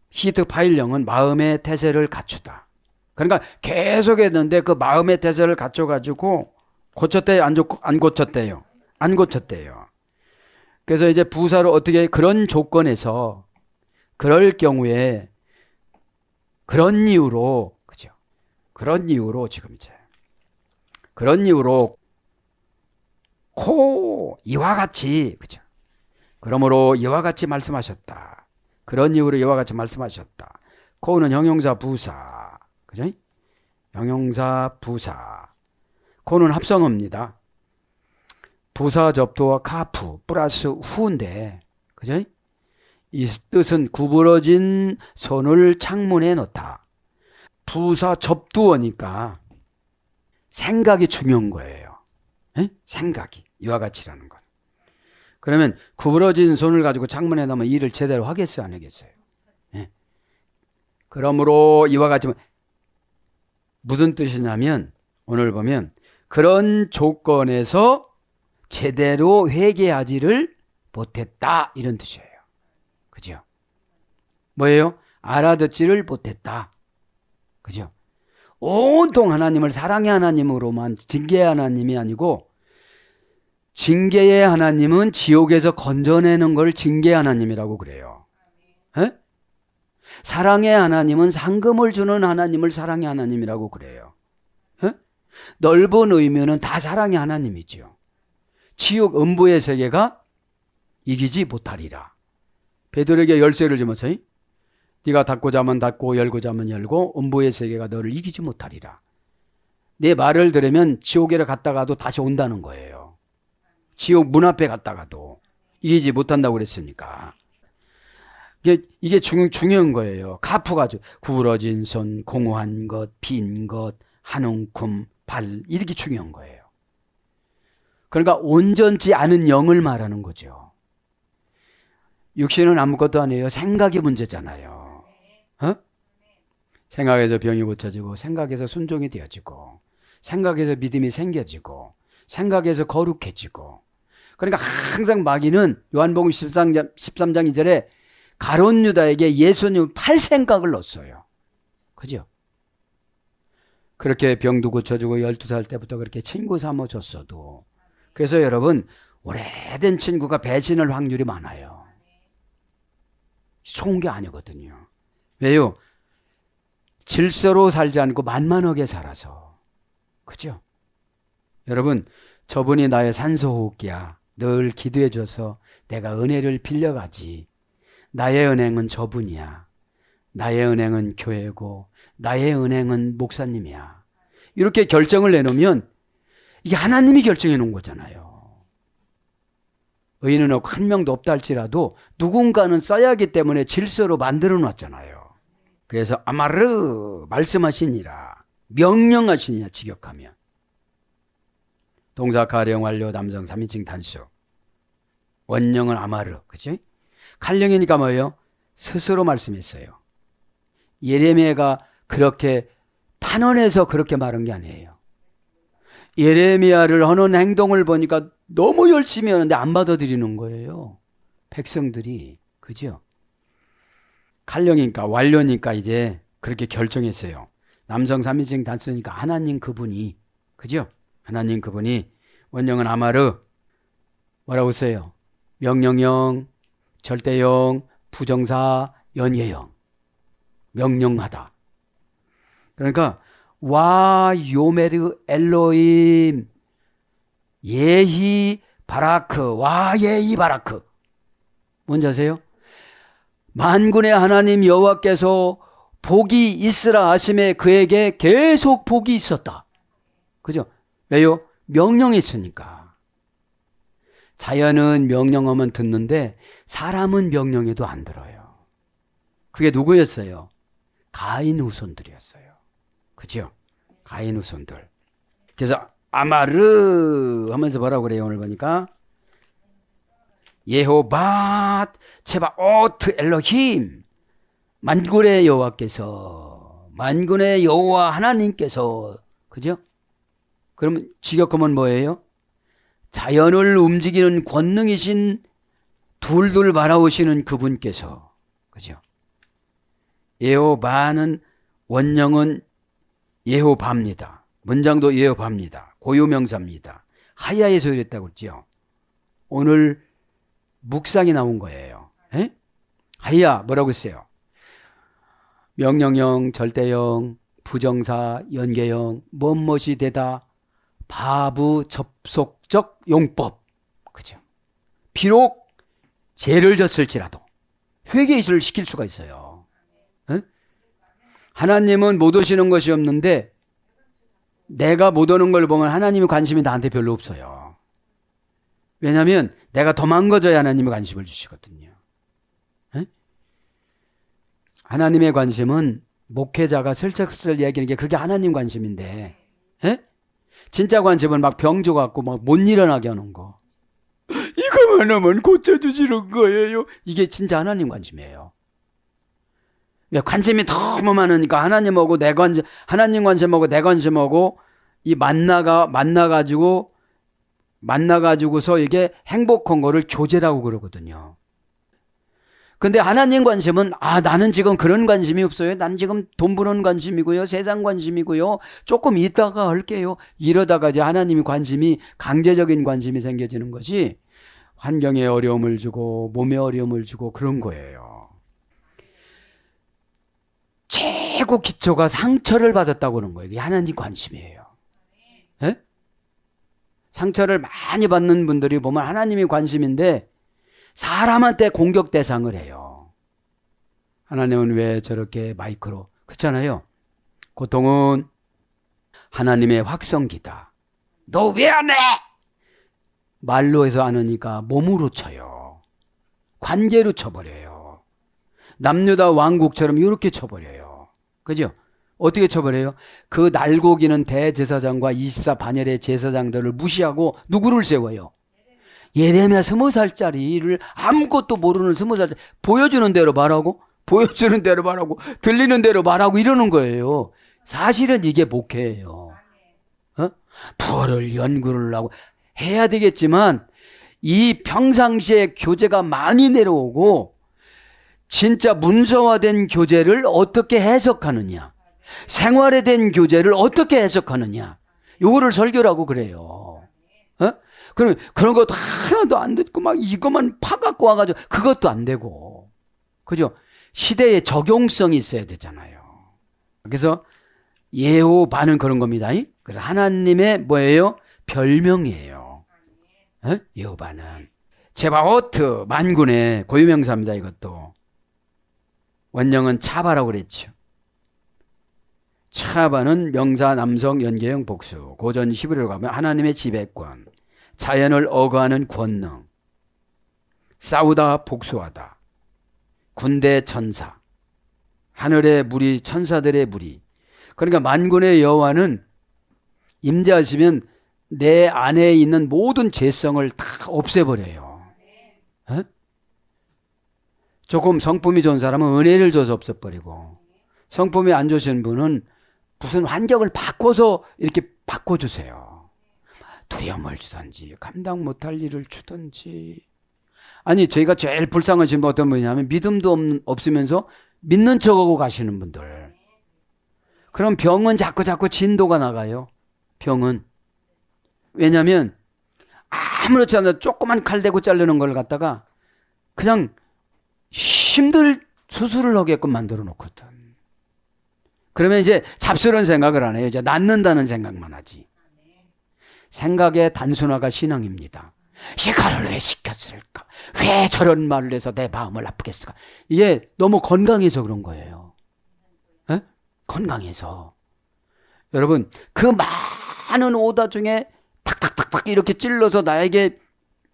히트 파일령은 마음의 태세를 갖추다. 그러니까 계속 했는데 그 마음의 태세를 갖춰가지고 고쳤대요? 안 고쳤대요? 안 고쳤대요. 그래서 이제 부사로 어떻게 그런 조건에서 그럴 경우에 그런 이유로 그죠? 그런 이유로 지금 이제 그런 이유로 이와 같이 그죠? 그러므로 이와 같이 말씀하셨다. 그런 이유로 이와 같이 말씀하셨다. 코는 형용사 부사. 그죠? 형용사 부사. 코는 합성어입니다. 부사 접두와 카프 플러스 후인데, 그죠? 이 뜻은 구부러진 손을 창문에 넣다. 부사 접두어니까 생각이 중요한 거예요. 에? 생각이. 이와 같이라는 건. 그러면 구부러진 손을 가지고 창문에 넣으면 일을 제대로 하겠어요? 안 하겠어요? 예. 그러므로 이와 같이 무슨 뜻이냐면 오늘 보면 그런 조건에서 제대로 회개하지를 못했다 이런 뜻이에요. 그죠? 뭐예요? 알아듣지를 못했다. 그죠? 온통 하나님을 사랑의 하나님으로만 징계의 하나님이 아니고 징계의 하나님은 지옥에서 건져내는 걸 징계의 하나님이라고 그래요. 에? 사랑의 하나님은 상금을 주는 하나님을 사랑의 하나님이라고 그래요. 에? 넓은 의미는 다 사랑의 하나님이죠. 지옥 음부의 세계가 이기지 못하리라. 베드로에게 열쇠를 주면서 네가 닫고자 하면 닫고 열고자 하면 열고 음부의 세계가 너를 이기지 못하리라. 내 말을 들으면 지옥에 갔다가도 다시 온다는 거예요. 지옥 문 앞에 갔다가도 이기지 못한다고 그랬으니까. 이게 중요한 거예요. 카프가 구부러진 손, 공허한 것, 빈 것, 한 움큼, 발 이렇게 중요한 거예요. 그러니까 온전치 않은 영을 말하는 거죠. 육신은 아무것도 아니에요. 생각이 문제잖아요. 어? 생각에서 병이 고쳐지고 생각에서 순종이 되어지고 생각에서 믿음이 생겨지고 생각에서 거룩해지고 그러니까 항상 마귀는 요한복음 13장 2절에 가룟 유다에게 예수님 팔 생각을 넣었어요. 그죠? 그렇게 병도 고쳐주고 12살 때부터 그렇게 친구 삼아줬어도 그래서 여러분 오래된 친구가 배신할 확률이 많아요. 좋은 게 아니거든요. 왜요? 질서로 살지 않고 만만하게 살아서. 그죠? 여러분 저분이 나의 산소호흡기야. 늘 기도해 줘서 내가 은혜를 빌려가지. 나의 은행은 저분이야. 나의 은행은 교회고 나의 은행은 목사님이야. 이렇게 결정을 내놓으면 이게 하나님이 결정해 놓은 거잖아요. 의인은 없고 한 명도 없다 할지라도 누군가는 써야 하기 때문에 질서로 만들어 놨잖아요. 그래서 아마르 말씀하시니라 명령하시니라 직역하면 동사 가령 완료 남성 3인칭 단수 원형은 아마르 그치? 칼령이니까 뭐예요? 스스로 말씀했어요. 예레미야가 그렇게 탄원해서 그렇게 말한 게 아니에요. 예레미야를 하는 행동을 보니까 너무 열심히 하는데 안 받아들이는 거예요. 백성들이. 그죠? 칼령이니까 완료니까 이제 그렇게 결정했어요. 남성 3인칭 단수니까 하나님 그분이 그죠? 하나님 그분이 원형은 아마르. 뭐라고 써요? 명령형, 절대형, 부정사, 연계형. 명령하다. 그러니까 와 요메르 엘로임 예히 바라크 와 예히 바라크. 뭔지 아세요? 만군의 하나님 여호와께서 복이 있으라 하심에 그에게 계속 복이 있었다. 그죠? 왜요? 명령이 있으니까. 자연은 명령하면 듣는데 사람은 명령해도 안 들어요. 그게 누구였어요? 가인 후손들이었어요. 그죠? 가인 후손들. 그래서 아마르 하면서 뭐라고 그래요? 오늘 보니까 예호바 체바오트 엘로힘 만군의 여호와께서 만군의 여호와 하나님께서 그죠? 그러면 직역하면 뭐예요? 자연을 움직이는 권능이신 둘둘 바라오시는 그분께서 그죠? 예호바는 원형은 예호바입니다. 문장도 예호바입니다. 고유명사입니다. 하야에서 이랬다고 했죠. 오늘 묵상이 나온 거예요. 에? 하야 뭐라고 했어요? 명령형, 절대형, 부정사, 연계형, 무엇이 되다 바부 접속적 용법. 그죠? 비록 죄를 졌을지라도 회개를 시킬 수가 있어요. 에? 하나님은 못 오시는 것이 없는데 내가 못 오는 걸 보면 하나님의 관심이 나한테 별로 없어요. 왜냐하면 내가 더 망가져야 하나님의 관심을 주시거든요. 에? 하나님의 관심은 목회자가 슬쩍슬 얘기하는 게 그게 하나님 관심인데 에? 진짜 관심은 막 병조 갖고 막 못 일어나게 하는 거. 이거만 하면 고쳐주시는 거예요. 이게 진짜 하나님 관심이에요. 관심이 너무 많으니까 하나님하고 내 관심, 하나님 관심하고 내 관심하고 이 만나가지고서 이게 행복한 거를 교제라고 그러거든요. 근데 하나님 관심은 나는 지금 그런 관심이 없어요. 난 지금 돈 버는 관심이고요. 세상 관심이고요. 조금 있다가 할게요. 이러다가 이제 하나님의 관심이 강제적인 관심이 생겨지는 것이 환경에 어려움을 주고 몸에 어려움을 주고 그런 거예요. 최고 기초가 상처를 받았다고 하는 거예요. 이게 하나님 관심이에요. 에? 상처를 많이 받는 분들이 보면 하나님의 관심인데 사람한테 공격 대상을 해요. 하나님은 왜 저렇게 마이크로 그렇잖아요. 고통은 하나님의 확성기다. 너 왜 안 해? 말로 해서 안 하니까 몸으로 쳐요. 관계로 쳐버려요. 남유다 왕국처럼 이렇게 쳐버려요. 그죠? 어떻게 쳐버려요? 그 날고기는 대제사장과 24 반열의 제사장들을 무시하고 누구를 세워요? 예레미야 20살짜리를 아무것도 모르는 20살짜리 보여주는 대로 말하고 보여주는 대로 말하고 들리는 대로 말하고 이러는 거예요. 사실은 이게 목회예요. 부활을 연구를 하고 해야 되겠지만 이 평상시에 교재가 많이 내려오고 진짜 문서화된 교재를 어떻게 해석하느냐, 생활에 된 교재를 어떻게 해석하느냐, 요거를 설교라고 그래요. 그런 거 하나도 안 듣고 막 이것만 파갖고 와가지고 그것도 안 되고, 그죠? 시대의 적용성이 있어야 되잖아요. 그래서 예호바는 그런 겁니다. 그래서 하나님의 뭐예요? 별명이에요. 예호바는 제바오트 만군의 고유명사입니다. 이것도 원형은 차바라고 그랬죠. 차바는 명사 남성 연계형 복수. 고전 히브리어로 가면 하나님의 지배권, 자연을 억압하는 권능, 싸우다 복수하다, 군대 천사, 하늘의 무리, 천사들의 무리. 그러니까 만군의 여호와는 임재하시면 내 안에 있는 모든 죄성을 다 없애버려요. 조금 성품이 좋은 사람은 은혜를 줘서 없애버리고, 성품이 안 좋으신 분은 무슨 환경을 바꿔서 이렇게 바꿔주세요. 두려움을 주든지 감당 못할 일을 주든지. 아니 저희가 제일 불쌍하신 분 어떤 분이냐면 믿음도 없으면서 믿는 척하고 가시는 분들. 그럼 병은 자꾸 진도가 나가요. 병은. 왜냐하면 아무렇지 않아 조그만 칼 대고 자르는 걸 갖다가 그냥 힘들 수술을 하게끔 만들어 놓거든. 그러면 이제 잡스러운 생각을 안 해요. 이제 낫는다는 생각만 하지. 생각의 단순화가 신앙입니다. 이거를 왜 시켰을까? 왜 저런 말을 해서 내 마음을 아프게 했을까? 이게 너무 건강해서 그런 거예요. 에? 건강해서. 여러분, 그 많은 오다 중에 탁탁탁탁 이렇게 찔러서 나에게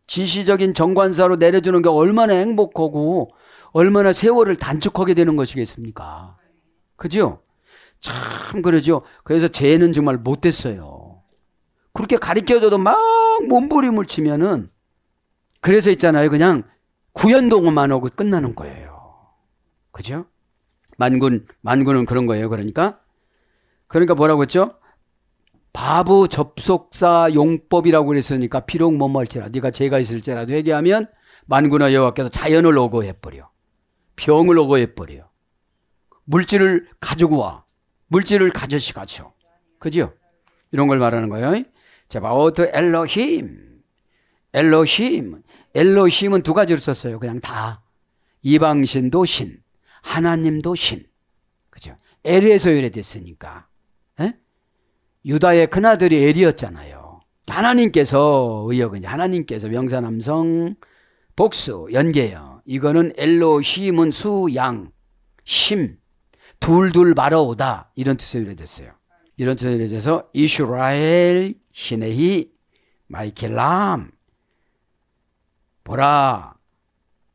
지시적인 정관사로 내려주는 게 얼마나 행복하고 얼마나 세월을 단축하게 되는 것이겠습니까? 그죠? 참 그러죠. 그래서 쟤는 정말 못됐어요. 그렇게 가르쳐줘도 막 몸부림을 치면은 그래서 있잖아요. 그냥 구연동만 하고 끝나는 거예요. 그죠? 만군은 그런 거예요. 그러니까 뭐라고 했죠? 바보 접속사 용법이라고 그랬으니까 비록 뭐할지라 네가 죄가 있을지라도 회개하면 만군의 여호와께서 자연을 어거해버려. 병을 어거해버려. 물질을 가지고 와. 물질을 가져시 가죠. 그죠? 이런 걸 말하는 거예요. 자, 바오트 엘로힘은 두 가지로 썼어요. 그냥 다. 이방신도 신, 하나님도 신. 그죠? 엘에서 유래됐으니까. 에? 유다의 큰아들이 엘이었잖아요. 하나님께서 의역은 하나님께서 명사남성 복수 연계요. 이거는 엘로힘은 수양 심 둘둘 말아오다 이런 뜻으로 유래됐어요. 이런 뜻으로 유래돼서 이스라엘 시네히 마이켈람 보라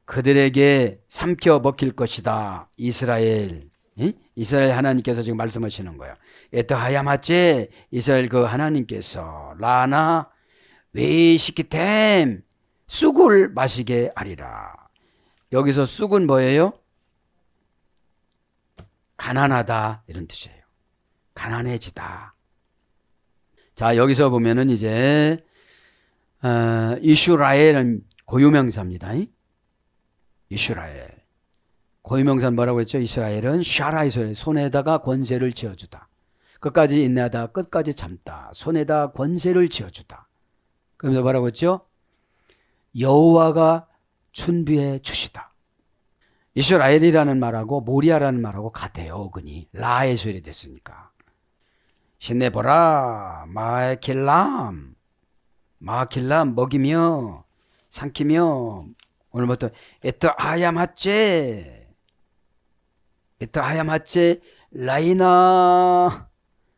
그들에게 삼켜 먹힐 것이다. 이스라엘 이스라엘 하나님께서 지금 말씀하시는 거예요. 에트하야마째 이스라엘 그 하나님께서 라나 웨이시키템 쑥을 마시게 하리라. 여기서 쑥은 뭐예요? 가난하다 이런 뜻이에요. 가난해지다. 자, 여기서 보면은 이제 이슈라엘은 고유명사입니다. 이슈라엘. 고유명사는 뭐라고 했죠? 이스라엘은 샤라이소엘 손에다가 권세를 쥐어주다. 끝까지 인내하다 끝까지 참다. 손에다 권세를 쥐어주다. 그러면서 뭐라고 했죠? 여호와가 준비해 주시다. 이스라엘이라는 말하고 모리아라는 말하고 같아요. 어근이 라에서 이랬으니까. 신내보라 마킬람 먹이며 삼키며 오늘부터 에트하야마째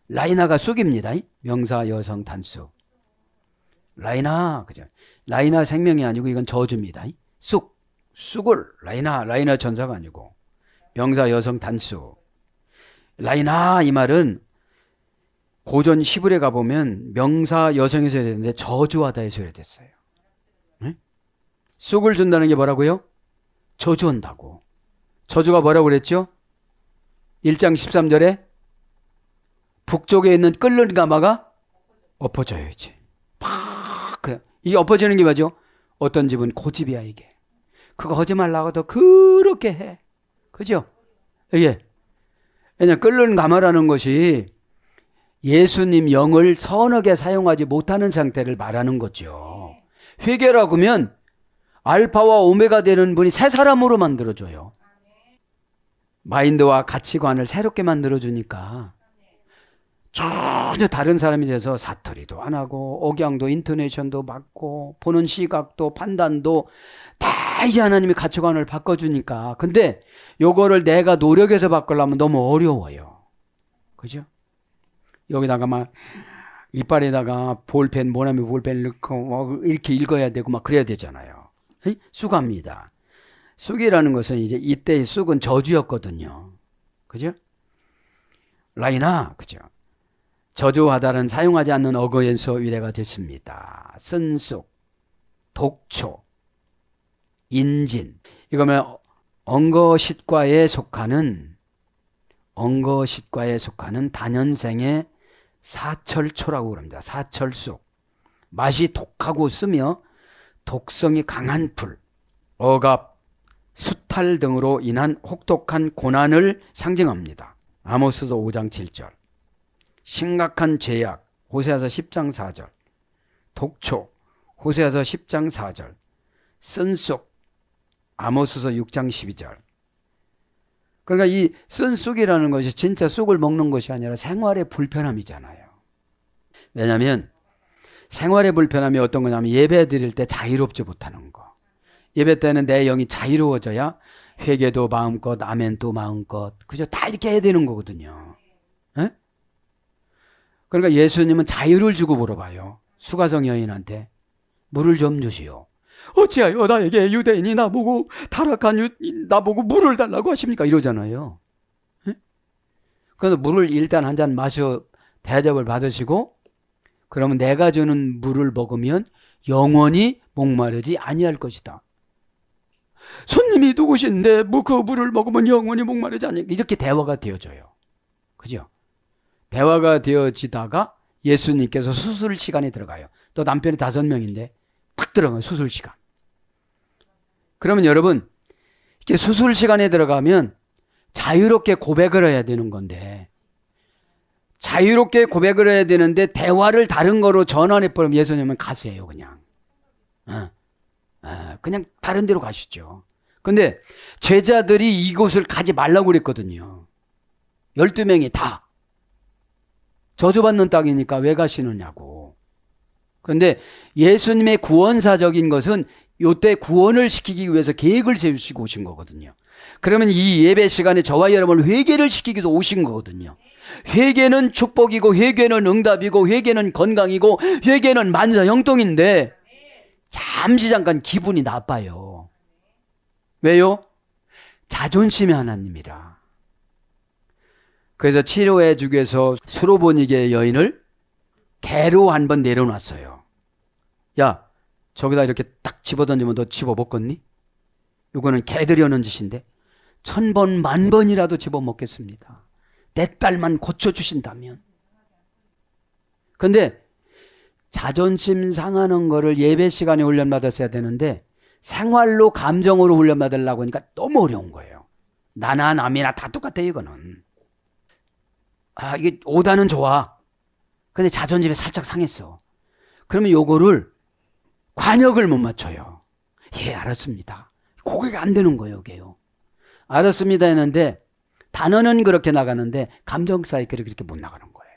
라이나가 쑥입니다. 명사 여성 단수 라이나 그죠? 라이나 생명이 아니고 이건 저주입니다. 쑥을 라이나 전사가 아니고 명사 여성 단수 라이나 이 말은 고전 히브리에 가보면 명사 여성에서 되는데 저주하다에서 유래됐어요. 네? 쑥을 준다는 게 뭐라고요? 저주한다고. 저주가 뭐라고 그랬죠? 1장 13절에 북쪽에 있는 끓는 가마가 엎어져야지. 이게 엎어지는 게 뭐죠? 어떤 집은 고집이야 이게. 그거 하지 말라고 더 그렇게 해. 그죠? 이게 왜냐면 끓는 가마라는 것이 예수님 영을 선하게 사용하지 못하는 상태를 말하는 거죠. 회개라고 하면 알파와 오메가 되는 분이 새 사람으로 만들어줘요. 마인드와 가치관을 새롭게 만들어주니까 전혀 다른 사람이 돼서 사투리도 안 하고 억양도 인토네이션도 맞고 보는 시각도 판단도 다 이제 하나님이 가치관을 바꿔주니까. 근데 요거를 내가 노력해서 바꾸려면 너무 어려워요. 그죠? 여기다가 막 이빨에다가 볼펜 모나미 볼펜 넣고 이렇게 읽어야 되고 막 그래야 되잖아요. 쑥합니다. 쑥이라는 것은 이제 이때의 쑥은 저주였거든요. 그죠? 라이나 그죠? 저주하다는 사용하지 않는 어거에서 유래가 됐습니다. 쓴쑥, 독초, 인진. 이거면 엉거싯과에 속하는 단연생의 사철초라고 그럽니다. 사철쑥. 맛이 독하고 쓰며 독성이 강한 풀, 억압, 수탈 등으로 인한 혹독한 고난을 상징합니다. 아모스서 5장 7절. 심각한 죄악, 호세아서 10장 4절. 독초, 호세아서 10장 4절, 쓴 쑥, 아모스서 6장 12절. 그러니까 이 쓴 쑥이라는 것이 진짜 쑥을 먹는 것이 아니라 생활의 불편함이잖아요. 왜냐하면 생활의 불편함이 어떤 거냐면 예배 드릴 때 자유롭지 못하는 거. 예배 때는 내 영이 자유로워져야 회개도 마음껏, 아멘도 마음껏, 그죠? 다 이렇게 해야 되는 거거든요. 에? 그러니까 예수님은 자유를 주고 물어봐요. 수가성 여인한테 물을 좀 주시오. 어찌하여 나에게 유대인이 나보고 타락한 나보고 물을 달라고 하십니까? 이러잖아요. 에? 그래서 물을 일단 한 잔 마셔 대접을 받으시고 그러면 내가 주는 물을 먹으면 영원히 목마르지 아니할 것이다. 손님이 누구신데 뭐 그 물을 먹으면 영원히 목마르지 아니 이렇게 대화가 되어져요. 그죠? 대화가 되어지다가 예수님께서 수술 시간에 들어가요. 또 남편이 5명인데 탁 들어가요. 수술 시간. 그러면 여러분 이렇게 수술 시간에 들어가면 자유롭게 고백을 해야 되는 건데 자유롭게 고백을 해야 되는데 대화를 다른 거로 전환해버리면 예수님은 가세요. 그냥 그냥 다른 데로 가시죠. 근데 제자들이 이곳을 가지 말라고 그랬거든요. 12명이 다 저주받는 땅이니까 왜 가시느냐고. 그런데 예수님의 구원사적인 것은 이때 구원을 시키기 위해서 계획을 세우시고 오신 거거든요. 그러면 이 예배 시간에 저와 여러분을 회개를 시키기 위해서 오신 거거든요. 회개는 축복이고 회개는 응답이고 회개는 건강이고 회개는 만사형통인데 잠깐 기분이 나빠요. 왜요? 자존심의 하나님이라. 그래서 치료해 주기 위해서 수로보니게 여인을 개로 한번 내려놨어요. 야, 저기다 이렇게 딱 집어던지면 너 집어먹겠니? 이거는 개들이 하는 짓인데 1000번, 10,000번이라도 집어먹겠습니다. 내 딸만 고쳐주신다면. 근데 자존심 상하는 거를 예배 시간에 훈련받았어야 되는데 생활로 감정으로 훈련받으려고 하니까 너무 어려운 거예요. 나나 남이나 다 똑같아 이거는. 이게 오다는 좋아. 근데 자존심이 살짝 상했어. 그러면 요거를 관역을 못 맞춰요. 예, 알았습니다. 고개가 안 되는 거예요, 이게요. 알았습니다 했는데 단어는 그렇게 나가는데 감정 사이클이 그렇게 못 나가는 거예요.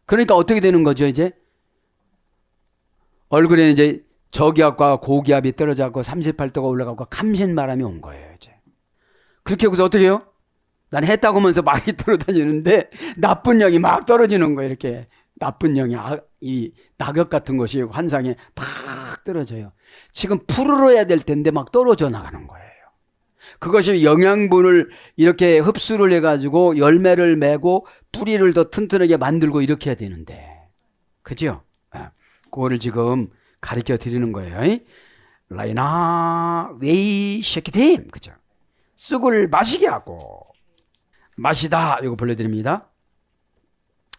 그러니까 어떻게 되는 거죠, 이제? 얼굴에 이제 저기압과 고기압이 떨어져갖고 38도가 올라가고 감신바람이 온 거예요, 이제. 그렇게 하고서 어떻게 해요? 난 했다고 하면서 막 돌아다니는데 나쁜 영이 막 떨어지는 거예요, 이렇게. 나쁜 영이 이 낙엽 같은 것이 환상에 팍 떨어져요. 지금 풀어야 될 텐데 막 떨어져 나가는 거예요. 그것이 영양분을 이렇게 흡수를 해가지고 열매를 매고 뿌리를 더 튼튼하게 만들고 이렇게 해야 되는데. 그죠? 그거를 지금 가르쳐 드리는 거예요. 라이나 웨이 쉐키팀. 그죠? 쑥을 마시게 하고. 마시다. 이거 불러드립니다.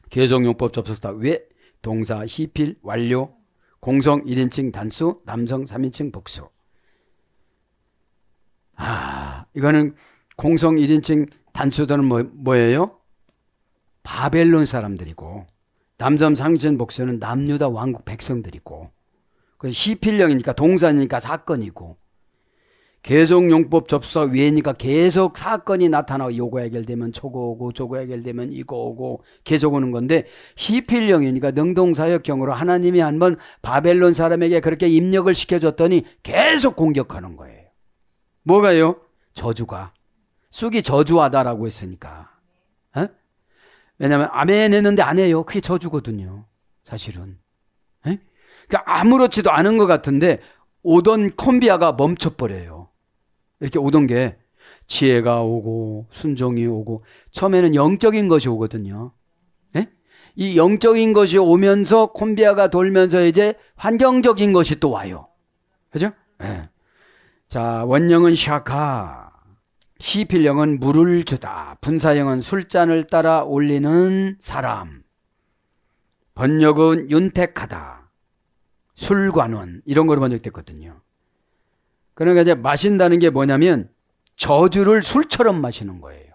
개성용법 접속사 왜 동사 히필 완료 공성 1인칭 단수 남성 3인칭 복수. 이거는 공성 1인칭 단수들은 뭐예요? 바벨론 사람들이고 남성 3인칭 복수는 남유다 왕국 백성들이고 히필령이니까 동사니까 사건이고 개성용법 접수사 위에니까 계속 사건이 나타나고 요거 해결되면 저거 오고 저거 해결되면 이거 오고 계속 오는 건데 히필령이니까 능동사역형으로 하나님이 한번 바벨론 사람에게 그렇게 입력을 시켜줬더니 계속 공격하는 거예요. 뭐가요? 저주가. 쑥이 저주하다라고 했으니까. 왜냐하면 아멘 했는데 안 해요. 그게 저주거든요. 사실은. 그러니까 아무렇지도 않은 것 같은데 오던 콤비아가 멈춰버려요. 이렇게 오던 게 지혜가 오고 순종이 오고 처음에는 영적인 것이 오거든요. 이 영적인 것이 오면서 콤비아가 돌면서 이제 환경적인 것이 또 와요. 그죠? 자, 원령은 샤카, 시필령은 물을 주다, 분사형은 술잔을 따라 올리는 사람, 번역은 윤택하다, 술관원 이런 거로 번역됐거든요. 그러니까 이제 마신다는 게 뭐냐면 저주를 술처럼 마시는 거예요.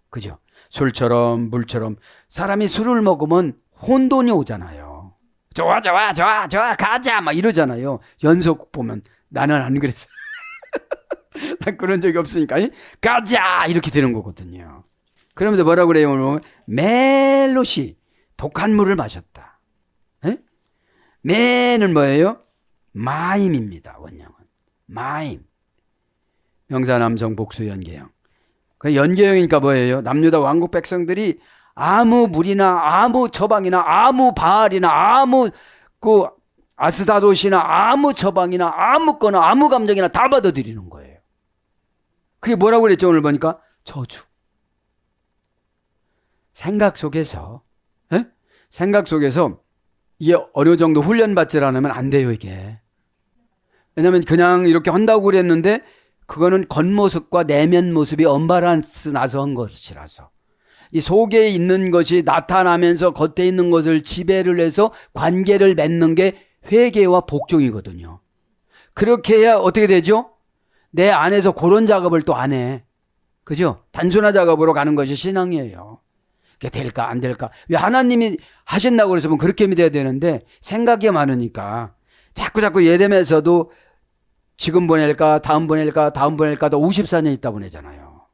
그죠? 술처럼 물처럼. 사람이 술을 먹으면 혼돈이 오잖아요. 좋아 가자 막 이러잖아요. 연속 보면 나는 안 그랬어. 난 그런 적이 없으니까 가자 이렇게 되는 거거든요. 그러면서 뭐라고 그래요? 멜롯이 독한 물을 마셨다. 에? 매는 뭐예요? 마임입니다. 원형은 마임. 명사 남성 복수 연계형. 그 연계형이니까 뭐예요? 남유다 왕국 백성들이 아무 물이나 아무 처방이나 아무 바알이나 아무 그 아스다롯이나 아무 처방이나 아무거나 아무 감정이나 다 받아들이는 거예요. 그게 뭐라고 그랬죠? 오늘 보니까 저주. 생각 속에서 생각 속에서 이게 어느 정도 훈련받지 않으면 안 돼요, 이게. 왜냐하면 그냥 이렇게 한다고 그랬는데 그거는 겉모습과 내면 모습이 언밸런스 나서 한 것이라서 이 속에 있는 것이 나타나면서 겉에 있는 것을 지배를 해서 관계를 맺는 게 회개와 복종이거든요. 그렇게 해야 어떻게 되죠? 내 안에서 그런 작업을 또 안 해. 그죠? 단순한 작업으로 가는 것이 신앙이에요. 그게 될까 안 될까? 왜 하나님이 하신다고 그래서 그렇게 믿어야 되는데 생각이 많으니까 자꾸 예레미야에서도 지금 보낼까 다음 보낼까 다음 보낼까도 54년 있다 보내잖아요.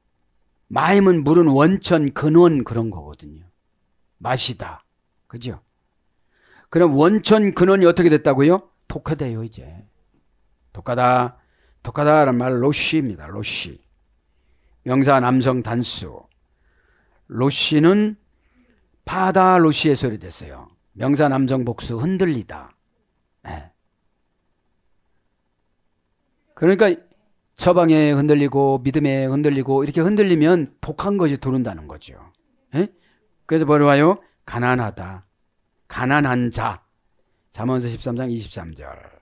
마임은 물은 원천 근원 그런 거거든요. 맛이다. 그죠? 그럼 원천 근원이 어떻게 됐다고요? 독하대요 이제. 독하다라는 말 로시입니다. 로시. 명사 남성 단수. 로시는 파다 로시의 소리 됐어요. 명사 남성 복수 흔들리다. 네. 그러니까 처방에 흔들리고 믿음에 흔들리고 이렇게 흔들리면 독한 것이 들어온다는 거죠. 네? 그래서 뭐로 와요? 가난하다. 가난한 자. 잠언서 13장 23절.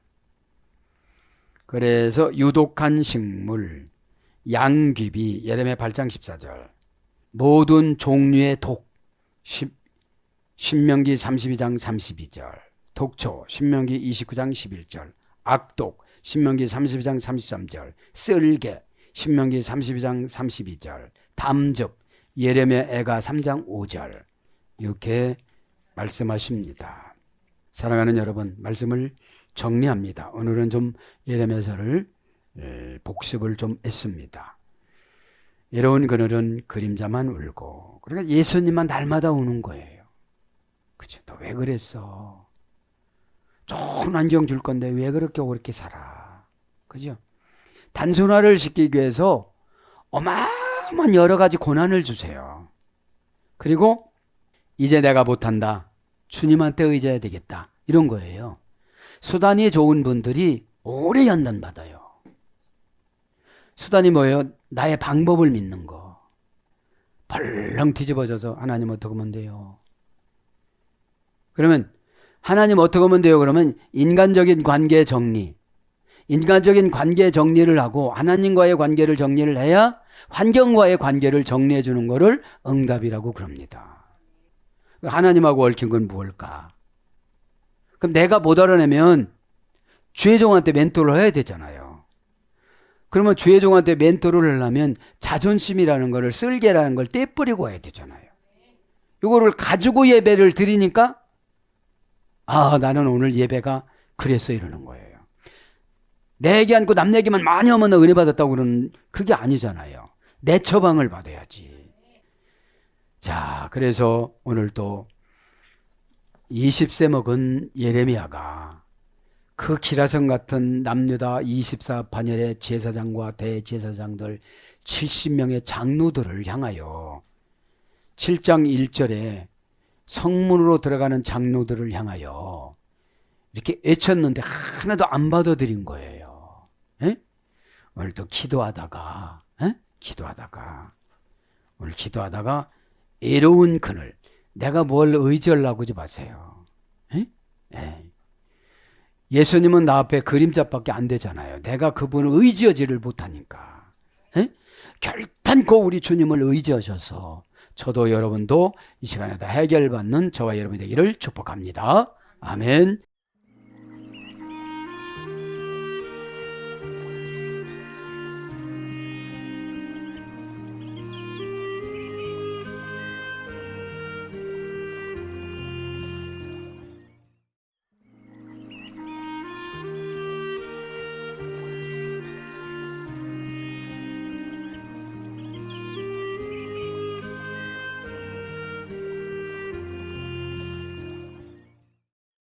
그래서 유독한 식물, 양귀비, 예레미야 8장 14절. 모든 종류의 독, 신명기 32장 32절. 독초, 신명기 29장 11절. 악독, 신명기 32장 33절. 쓸개, 신명기 32장 32절. 담즙, 예레미야 애가 3장 5절. 이렇게 말씀하십니다. 사랑하는 여러분, 말씀을 정리합니다. 오늘은 좀 예레미야서를 복습을 좀 했습니다. 외로운 그늘은 그림자만 울고, 그러니까 예수님만 날마다 우는 거예요. 그치? 너 왜 그랬어? 좋은 안경 줄 건데 왜 그렇게 살아? 그죠? 단순화를 시키기 위해서 어마어마한 여러 가지 고난을 주세요. 그리고 이제 내가 못한다. 주님한테 의지해야 되겠다. 이런 거예요. 수단이 좋은 분들이 오래 연단받아요. 수단이 뭐예요? 나의 방법을 믿는 거. 벌렁 뒤집어져서 하나님 어떻게 하면 돼요? 그러면 하나님 어떻게 하면 돼요? 그러면 인간적인 관계 정리. 인간적인 관계 정리를 하고 하나님과의 관계를 정리를 해야 환경과의 관계를 정리해 주는 거를 응답이라고 그럽니다. 하나님하고 얽힌 건 무엇일까? 그럼 내가 못 알아내면 주혜종한테 멘토를 해야 되잖아요. 그러면 주혜종한테 멘토를 하려면 자존심이라는 거를 쓸개라는 걸 떼뿌리고 해야 되잖아요. 이거를 가지고 예배를 드리니까 나는 오늘 예배가 그랬어 이러는 거예요. 내 얘기 않고 남 얘기만 많이 하면 나 은혜 받았다고 그러는 그게 아니잖아요. 내 처방을 받아야지. 자, 그래서 오늘 또 20세 먹은 예레미야가 그 기라성 같은 남유다 24반열의 제사장과 대제사장들 70명의 장로들을 향하여 7장 1절에 성문으로 들어가는 장로들을 향하여 이렇게 외쳤는데 하나도 안 받아들인 거예요. 에? 오늘 또 기도하다가 오늘 기도하다가 애로운 그늘, 내가 뭘 의지하려고 하지 마세요. 에? 에. 예수님은 나 앞에 그림자밖에 안 되잖아요. 내가 그분을 의지하지를 못하니까. 에? 결단코 우리 주님을 의지하셔서 저도 여러분도 이 시간에 다 해결받는 저와 여러분이 되기를 축복합니다. 아멘.